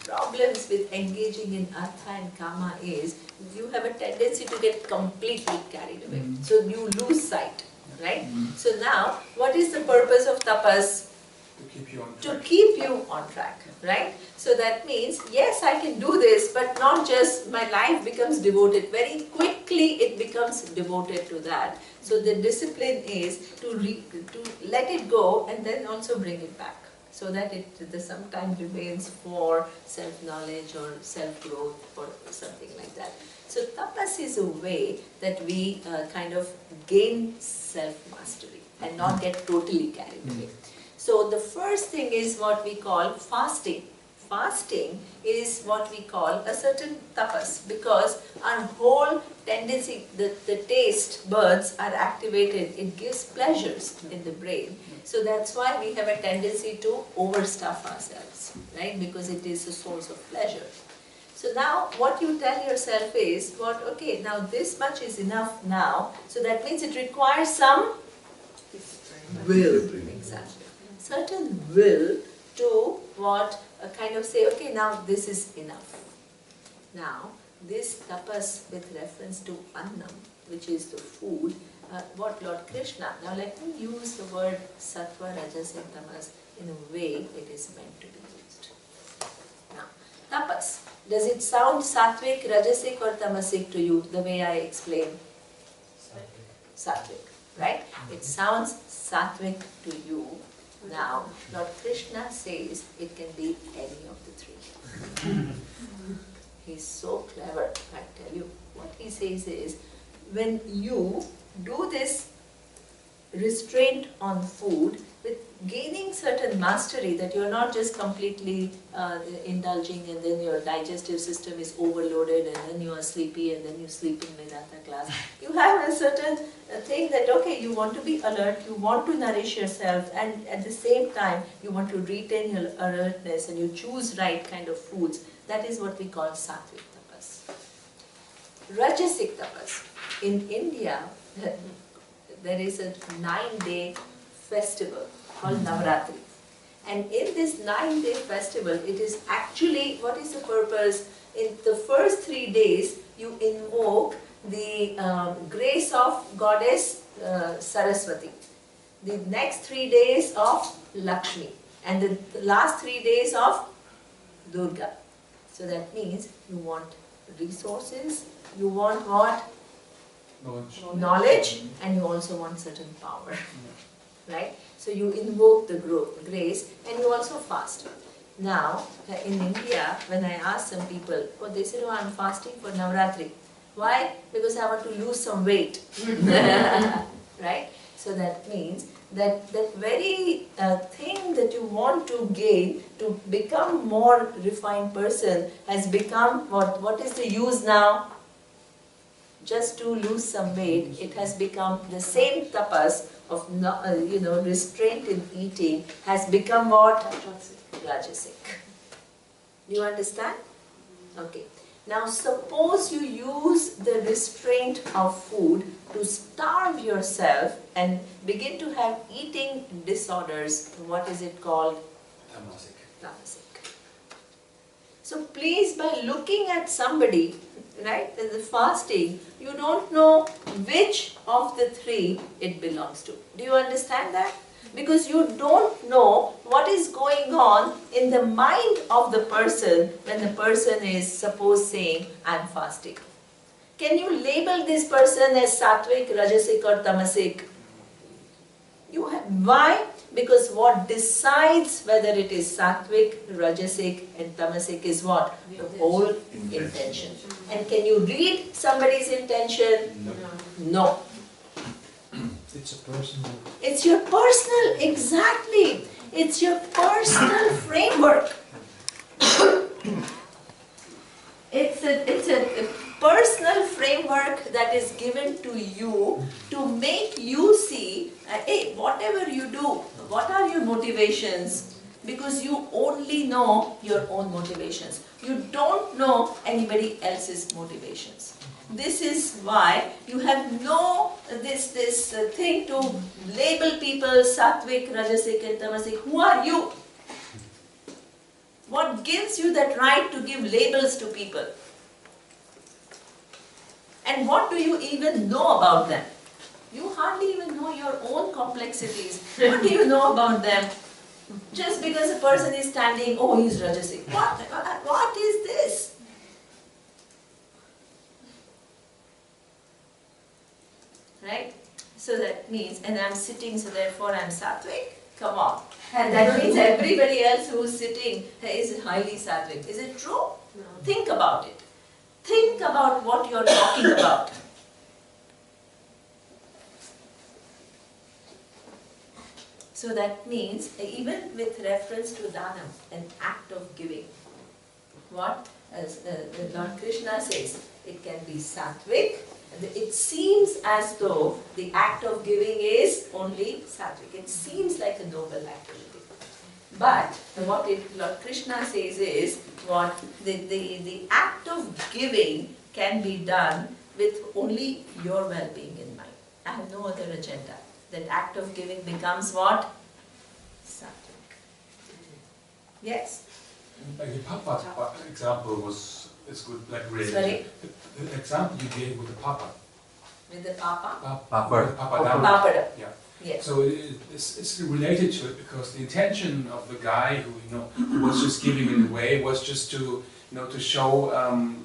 problems with engaging in artha and kama is you have a tendency to get completely carried away. So you lose sight, right? So now, what is the purpose of tapas? to keep you on track. To keep you on track, right? So that means, yes, I can do this, but not just my life becomes devoted. Very quickly it becomes devoted to that. So the discipline is to let it go and then also bring it back, so that it sometimes remains for self-knowledge or self-growth or something like that. So tapas is a way that we kind of gain self-mastery and not get totally carried away. So the first thing is what we call fasting. Fasting is what we call a certain tapas, because our whole tendency, the taste buds are activated, it gives pleasures in the brain. So that's why we have a tendency to overstuff ourselves, right? Because it is a source of pleasure. So now what you tell yourself is, okay, now this much is enough now, so that means it requires some will. Exactly. Certain will to what? Kind of say, okay, now this is enough. Now, this tapas with reference to annam, which is the food, what Lord Krishna, now let me use the word sattva, rajas and tamas in a way it is meant to be used. Now, tapas, does it sound sattvic, rajasic or tamasic to you, the way I explain? Sattvic, right? It sounds sattvic to you. Now, Lord Krishna says it can be any of the three. He's so clever, I tell you. What he says is, when you do this restraint on food, with gaining certain mastery, that you're not just completely indulging and then your digestive system is overloaded and then you are sleepy and then you sleep in Vedanta class. You have a certain thing that, okay, you want to be alert, you want to nourish yourself, and at the same time you want to retain your alertness and you choose right kind of foods. That is what we call sattvic tapas. Rajasic tapas. In India, there is a 9-day festival called Navratri. And in this 9-day festival, it is actually, what is the purpose? In the first 3 days, you invoke the grace of goddess Saraswati. The next 3 days of Lakshmi. And the last 3 days of Durga. So that means you want resources, you want what? Knowledge, and you also want certain power, right? So you invoke the grace and you also fast. Now, in India, when I ask some people, oh, they say, oh, I'm fasting for Navratri. Why? Because I want to lose some weight, right? So that means that very thing that you want to gain to become more refined person has become what is the use now? Just to lose some weight, it has become the same tapas of restraint in eating has become what? Rajasic. Do you understand? Okay. Now suppose you use the restraint of food to starve yourself and begin to have eating disorders. What is it called? Tamasic. Tamasic. So please, by looking at somebody, right, in the fasting, you don't know which of the three it belongs to. Do you understand that? Because you don't know what is going on in the mind of the person when the person is, suppose, saying, I'm fasting. Can you label this person as sattvic, rajasic or tamasic? Why? Because what decides whether it is sattvic, rajasic and tamasic is what? The whole intention. And can you read somebody's intention? No. It's a personal... It's your personal, exactly. It's your personal framework. It's a personal framework that is given to you to make you see, hey, whatever you do, what are your motivations? Because you only know your own motivations. You don't know anybody else's motivations. This is why you have no this thing to label people sattvic, rajasic and tamasic. Who are you? What gives you that right to give labels to people? And what do you even know about them? You hardly even know your own complexities. What do you know about them? Just because a person is standing, oh, he's rajasic. What is this? Right? So that means, and I'm sitting, so therefore I'm sattvic. Come on. And that means everybody else who's sitting is highly sattvic. Is it true? No. Think about it. Think about what you're talking about. So that means, even with reference to dhanam, an act of giving, what as Lord Krishna says, it can be sattvic. It seems as though the act of giving is only sattvic. It seems like a noble activity. But what Lord Krishna says is, what the act of giving can be done with only your well-being in mind. I have no other agenda. That act of giving becomes what? Sattvic. Yes? Like the Papa example is good, like really. Sorry? The example you gave with the Papa. With the Papa? Papada. Yeah. Yes. So it's related to it because the intention of the guy who was just giving it away was just to to show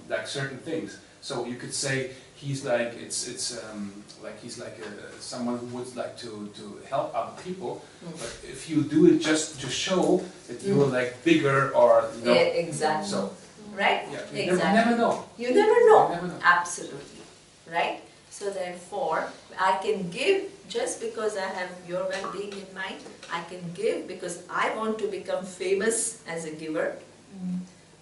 like certain things. So you could say he's like he's like someone who would like to help other people, but if you do it just to show that you're like bigger or Yeah, exactly. So right? yeah, you exactly. never know. You never know. You never know. Absolutely. Right? So therefore, I can give just because I have your well-being in mind. I can give because I want to become famous as a giver.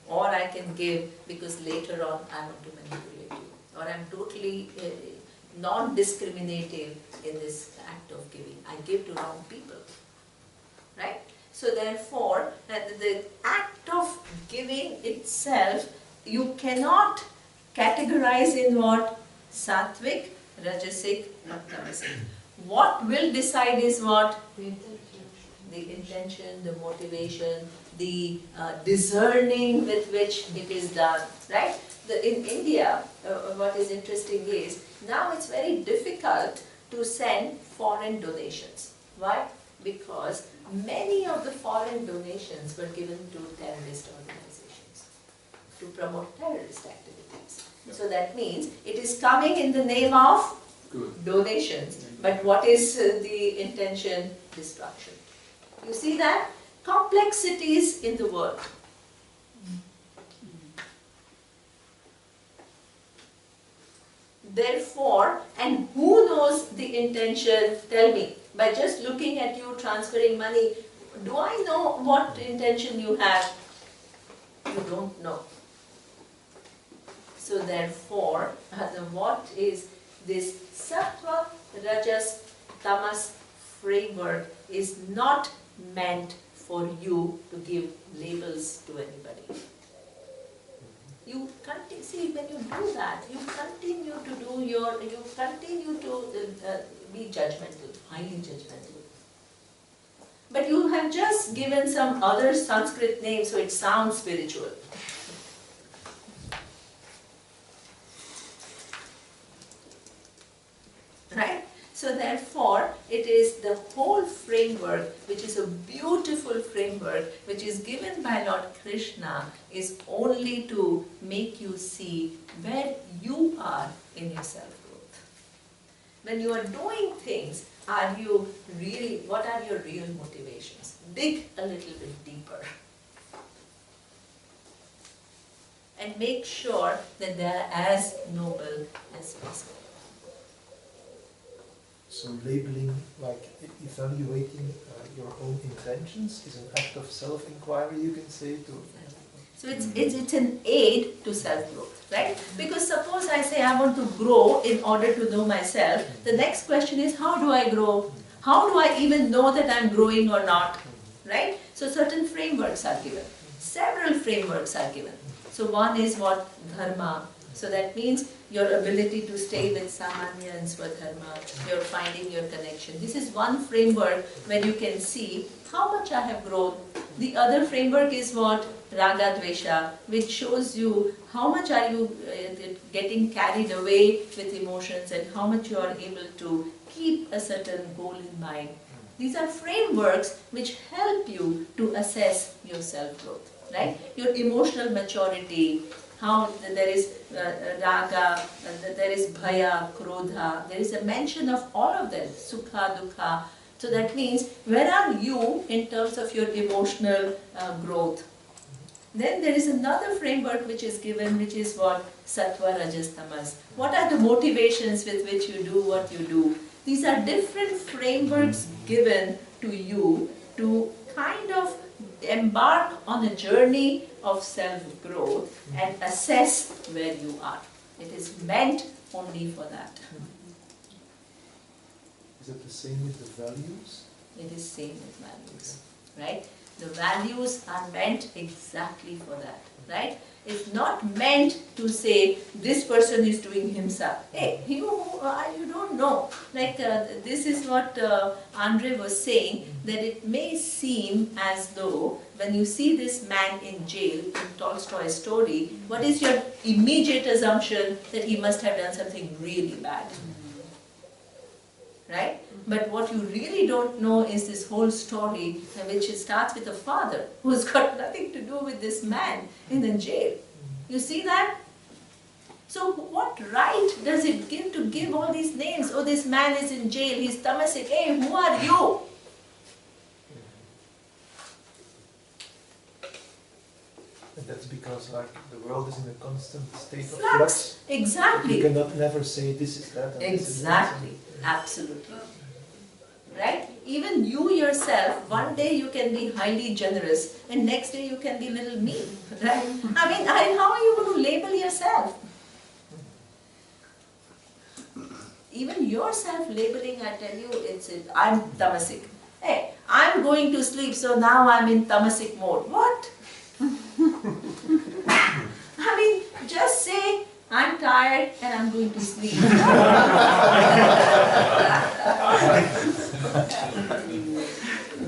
Or I can give because later on I want to manipulate you. Or I'm totally non-discriminative in this act of giving. I give to wrong people. Right? So therefore, the act of giving itself, you cannot categorize in what? Sattvic, rajasic, or tamasic. What will decide is what? The intention, the motivation, the discerning with which it is done, right? In India, what is interesting is, now it's very difficult to send foreign donations. Why? Because many of the foreign donations were given to terrorist organizations to promote terrorist activities. So that means it is coming in the name of donations. But what is the intention? Destruction. You see that? Complexities in the world. Therefore, and who knows the intention? Tell me. By just looking at you transferring money, do I know what intention you have? You don't know. So therefore, what is this sattva, rajas, tamas framework is not meant for you to give labels to anybody. You continue, see, when you do that, you continue to be judgmental, highly judgmental. But you have just given some other Sanskrit name, so it sounds spiritual. Right? So therefore, it is the whole framework, which is a beautiful framework, which is given by Lord Krishna, is only to make you see where you are in your self-growth. When you are doing things, are you really, what are your real motivations? Dig a little bit deeper. And make sure that they are as noble as possible. So labeling, like evaluating your own intentions is an act of self-inquiry, you can say, to So it's an aid to self-growth, right? Because suppose I say I want to grow in order to know myself, the next question is, how do I grow? How do I even know that I'm growing or not, right? So certain frameworks are given. Several frameworks are given. So one is what? Dharma. So that means your ability to stay with Samanya and Swadharma, you're finding your connection. This is one framework where you can see how much I have grown. The other framework is what? Raga Dvesha, which shows you how much are you getting carried away with emotions and how much you are able to keep a certain goal in mind. These are frameworks which help you to assess your self-growth, right? Your emotional maturity, how there is raga, there is bhaya, krodha, there is a mention of all of them, sukha, dukkha. So that means, where are you in terms of your emotional growth? Then there is another framework which is given, which is what? Sattva, Rajas, Tamas. What are the motivations with which you do what you do? These are different frameworks given to you to kind of embark on a journey of self-growth and assess where you are. It is meant only for that. Is it the same with the values? It is same with values, right? The values are meant exactly for that, right? It's not meant to say this person is doing himsa. Hey, you don't know. Like this is what Andre was saying, that it may seem as though when you see this man in jail in Tolstoy's story, what is your immediate assumption? That he must have done something really bad. Right? But what you really don't know is this whole story, which starts with a father who's got nothing to do with this man in the jail. You see that? So what right does it give to give all these names? Oh, this man is in jail, he's tamasic. Hey, who are you? And that's because like the world is in a constant state of Flux. flux. Exactly. You cannot never say this is that. And Exactly. This is that. Absolutely. Right? Even you yourself, one day you can be highly generous and next day you can be a little mean. Right? I mean, how are you going to label yourself? Even your self-labeling, I tell you, I'm tamasic. Hey, I'm going to sleep, so now I'm in tamasic mode. What? I mean, just say, I'm tired and I'm going to sleep.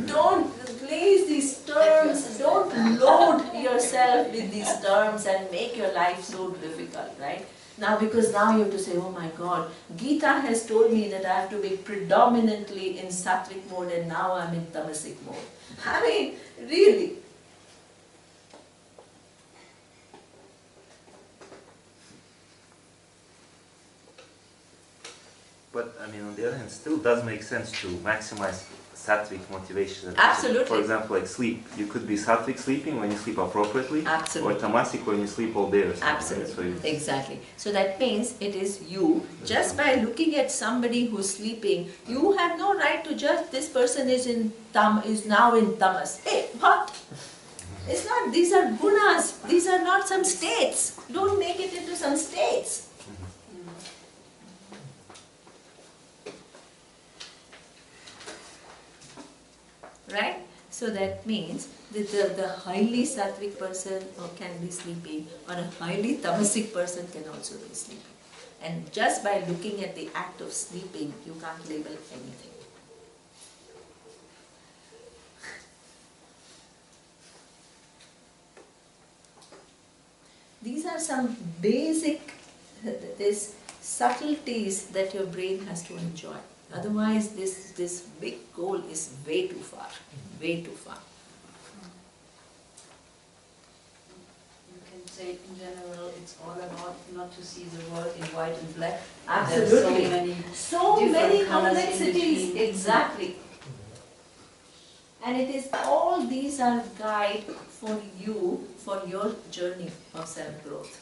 Don't place these terms, don't load yourself with these terms and make your life so difficult, right? Now, because now you have to say, oh my God, Gita has told me that I have to be predominantly in sattvic mode and now I'm in tamasic mode. I mean, really. But I mean, on the other hand, still does make sense to maximize sattvic motivation. Absolutely. For example, like sleep. You could be sattvic sleeping when you sleep appropriately. Absolutely. Or tamasic when you sleep all day or something. Absolutely. Right? So exactly. So that means it is you. Just by looking at somebody who's sleeping, you have no right to judge this person is now in tamas. Hey, what? It's not, these are gunas. These are not some states. Don't make it into some states. Right? So that means that the highly sattvic person can be sleeping, or a highly tamasic person can also be sleeping. And just by looking at the act of sleeping, you can't label anything. These are some basic subtleties that your brain has to enjoy. Otherwise, this big goal is way too far, way too far. You can say in general, it's all about not to see the world in white and black. Absolutely. There's so many colors in complexities, between. exactly. And it is all these are guide for you, for your journey of self-growth.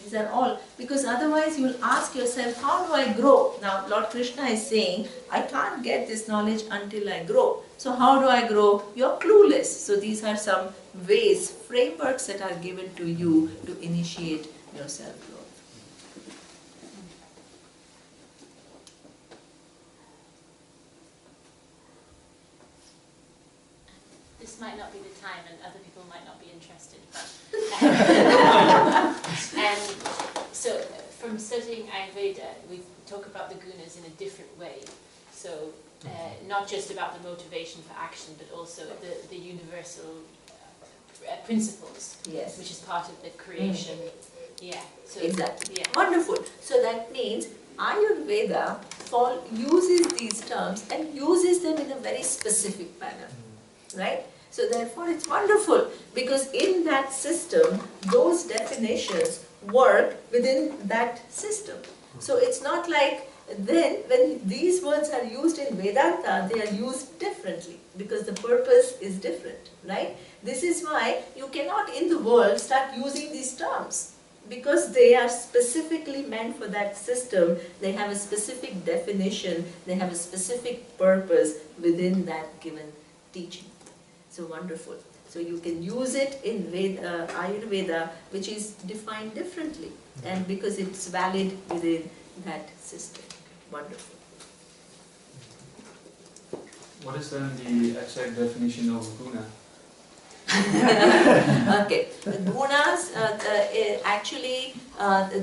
These are all, because otherwise you will ask yourself, how do I grow? Now Lord Krishna is saying, I can't get this knowledge until I grow. So how do I grow? You're clueless. So these are some ways, frameworks that are given to you to initiate your self-growth. This might not be the time and other people might not be interested, but so from studying Ayurveda, we talk about the gunas in a different way. So not just about the motivation for action, but also the universal principles, yes, which is part of the creation. Yeah. So exactly. Yeah. Wonderful. So that means Ayurveda uses these terms and uses them in a very specific manner, right? So therefore it's wonderful, because in that system, those definitions work within that system. So it's not like then when these words are used in Vedanta, they are used differently, because the purpose is different, right? This is why you cannot in the world start using these terms, because they are specifically meant for that system. They have a specific definition, they have a specific purpose within that given teaching. So wonderful. So you can use it in Ayurveda, which is defined differently, and because it's valid within that system. Wonderful. What is then the exact definition of guna? Okay, gunas actually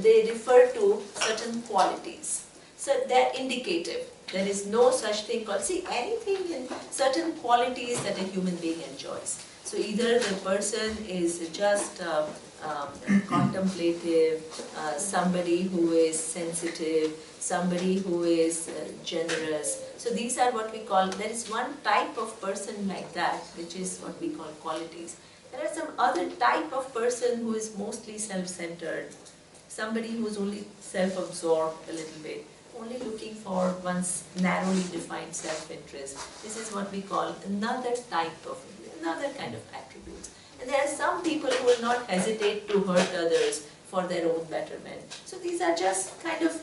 they refer to certain qualities. So they're indicative. There is no such thing called, see, anything in certain qualities that a human being enjoys. So either the person is just contemplative, somebody who is sensitive, somebody who is generous. So these are what we call, there is one type of person like that, which is what we call qualities. There are some other type of person who is mostly self-centered, somebody who is only self-absorbed a little bit, only looking for one's narrowly defined self-interest. This is what we call another kind of attributes. And there are some people who will not hesitate to hurt others for their own betterment. So these are just kind of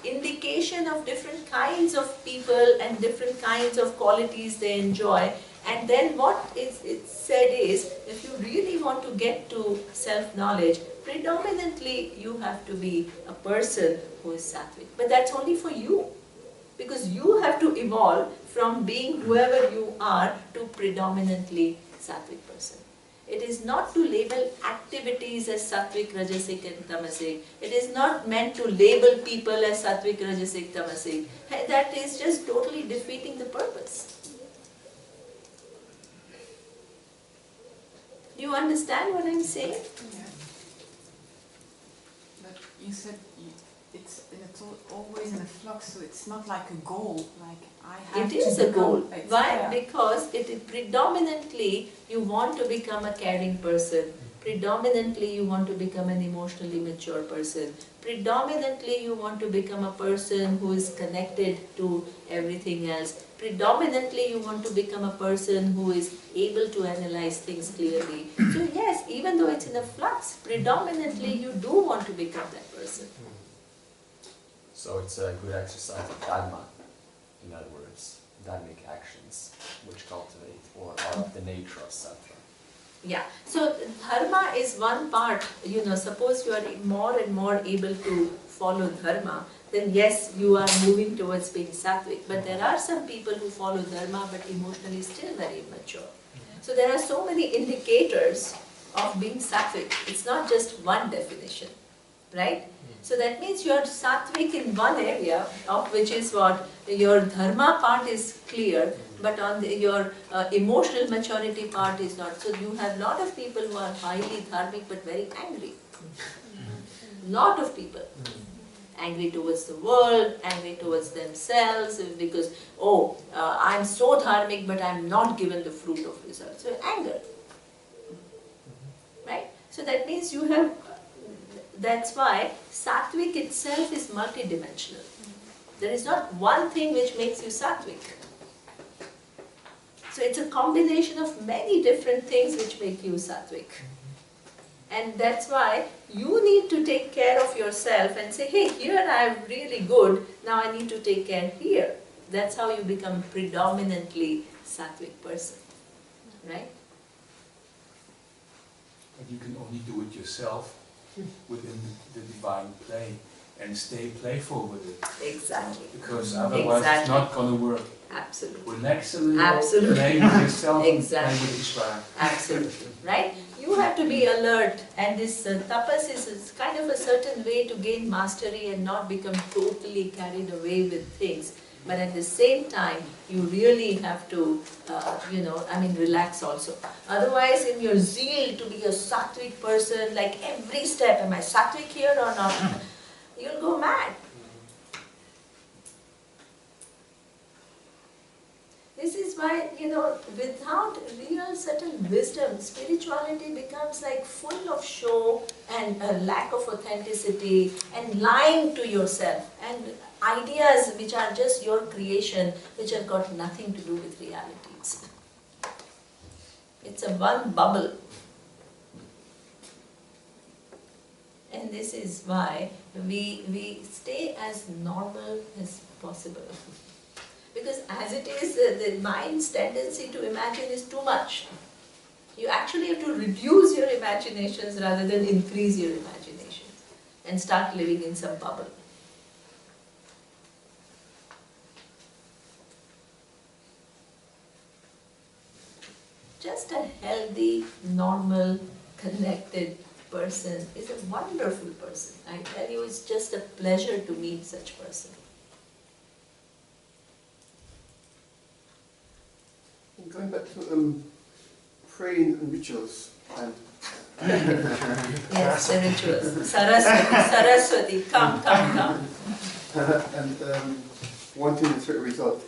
indication of different kinds of people and different kinds of qualities they enjoy. And then what is said is, if you really want to get to self-knowledge, predominantly you have to be a person who is sattvic. But that's only for you, because you have to evolve from being whoever you are to predominantly sattvic person. It is not to label activities as sattvic, rajasic and tamasic. It is not meant to label people as sattvic, rajasic, tamasic. That is just totally defeating the purpose. Do you understand what I'm saying? Yeah. But you said it's always in a flux, so it's not like a goal. Like I have to It is a goal. Why? Yeah. Because predominantly you want to become a caring person. Predominantly you want to become an emotionally mature person. Predominantly you want to become a person who is connected to everything else. Predominantly you want to become a person who is able to analyze things clearly. So yes, even though it's in a flux, predominantly you do want to become that person. So it's a good exercise of dharma, in other words, dharmic actions, which cultivate or are of the nature of sattva. Yeah, so dharma is one part, suppose you are more and more able to follow dharma, then yes, you are moving towards being sattvic. But there are some people who follow dharma but emotionally still very immature. So there are so many indicators of being sattvic. It's not just one definition, right? So that means you are sattvic in one area, of which is what your dharma part is clear, but on your emotional maturity part is not. So you have a lot of people who are highly dharmic but very angry. Lot of people. Angry towards the world, angry towards themselves, because, I'm so dharmic but I'm not given the fruit of results. So anger. Right? So that means you have, that's why sattvic itself is multidimensional. There is not one thing which makes you sattvic. So it's a combination of many different things which make you sattvic. And that's why you need to take care of yourself and say, hey, here I'm really good, now I need to take care here. That's how you become predominantly sattvic person, right? But you can only do it yourself within the divine play and stay playful with it. Exactly. Because otherwise it's not going to work. Absolutely. Relax a little, Absolutely. play with yourself, Exactly. play with Ishvara. Absolutely. Right? You have to be alert, and this tapas is kind of a certain way to gain mastery and not become totally carried away with things. But at the same time, you really have to, relax also. Otherwise, in your zeal to be a sattvic person, like every step, am I sattvic here or not? You'll go mad. This is why, without real certain wisdom, spirituality becomes like full of show and a lack of authenticity and lying to yourself and ideas which are just your creation, which have got nothing to do with realities. It's a one bubble. And this is why we stay as normal as possible. Because as it is, the mind's tendency to imagine is too much. You actually have to reduce your imaginations rather than increase your imaginations and start living in some bubble. Just a healthy, normal, connected person is a wonderful person. I tell you, it's just a pleasure to meet such person. Going back to praying and rituals and yes, the rituals. Saraswati, come. and wanting a certain result.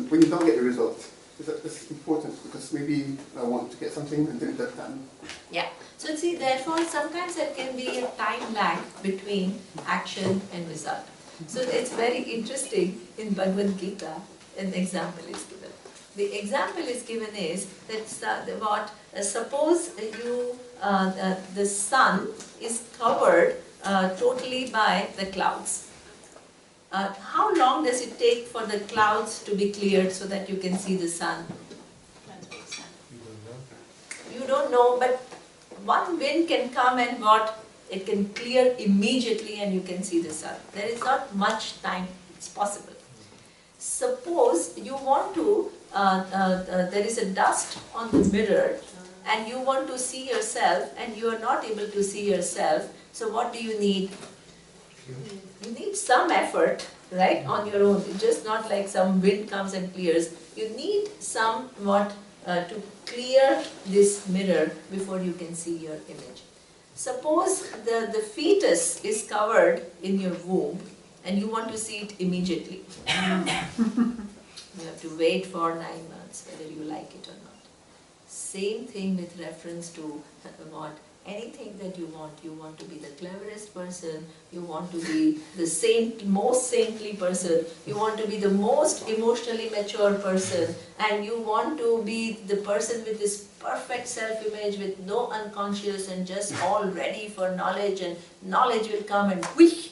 When you don't get the result, that's important because maybe I want to get something and do that time. Yeah. So see, therefore, sometimes there can be a time lag between action and result. So it's very interesting in Bhagavad Gita, an example is given. The example is given is that suppose the sun is covered totally by the clouds. How long does it take for the clouds to be cleared so that you can see the sun? You don't know, but one wind can come and it can clear immediately and you can see the sun. There is not much time, it's possible. Suppose you want to, there is a dust on the mirror and you want to see yourself and you are not able to see yourself, so what do you need? You need some effort, right, on your own. It's just not like some wind comes and clears. You need somewhat to clear this mirror before you can see your image. Suppose the fetus is covered in your womb and you want to see it immediately. You have to wait for 9 months, whether you like it or not. Same thing with reference to what? Anything that you want to be the cleverest person, you want to be the most saintly person, you want to be the most emotionally mature person, and you want to be the person with this perfect self-image with no unconscious and just all ready for knowledge, and knowledge will come and whoosh!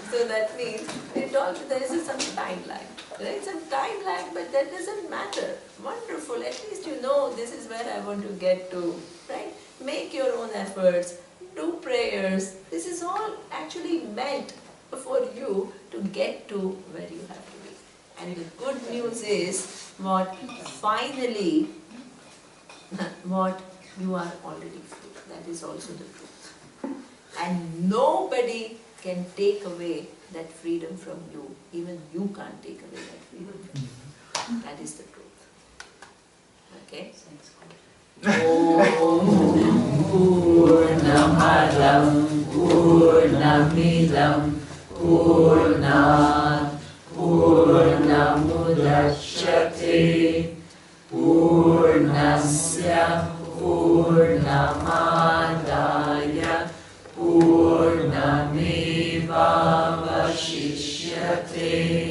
So that means there is some time lag. There is some time lag, but that doesn't matter. Wonderful, at least you know this is where I want to get to, right? Make your own efforts, do prayers. This is all actually meant for you to get to where you have to be. And the good news is finally you are already free. That is also the truth. And nobody can take away that freedom from you. Even you can't take away that freedom from you. That is the truth. Okay? Om Purnamadam Purnamidam Purnat Purnamudachyate Purnasya Purnamadaya Purnamevavashishyate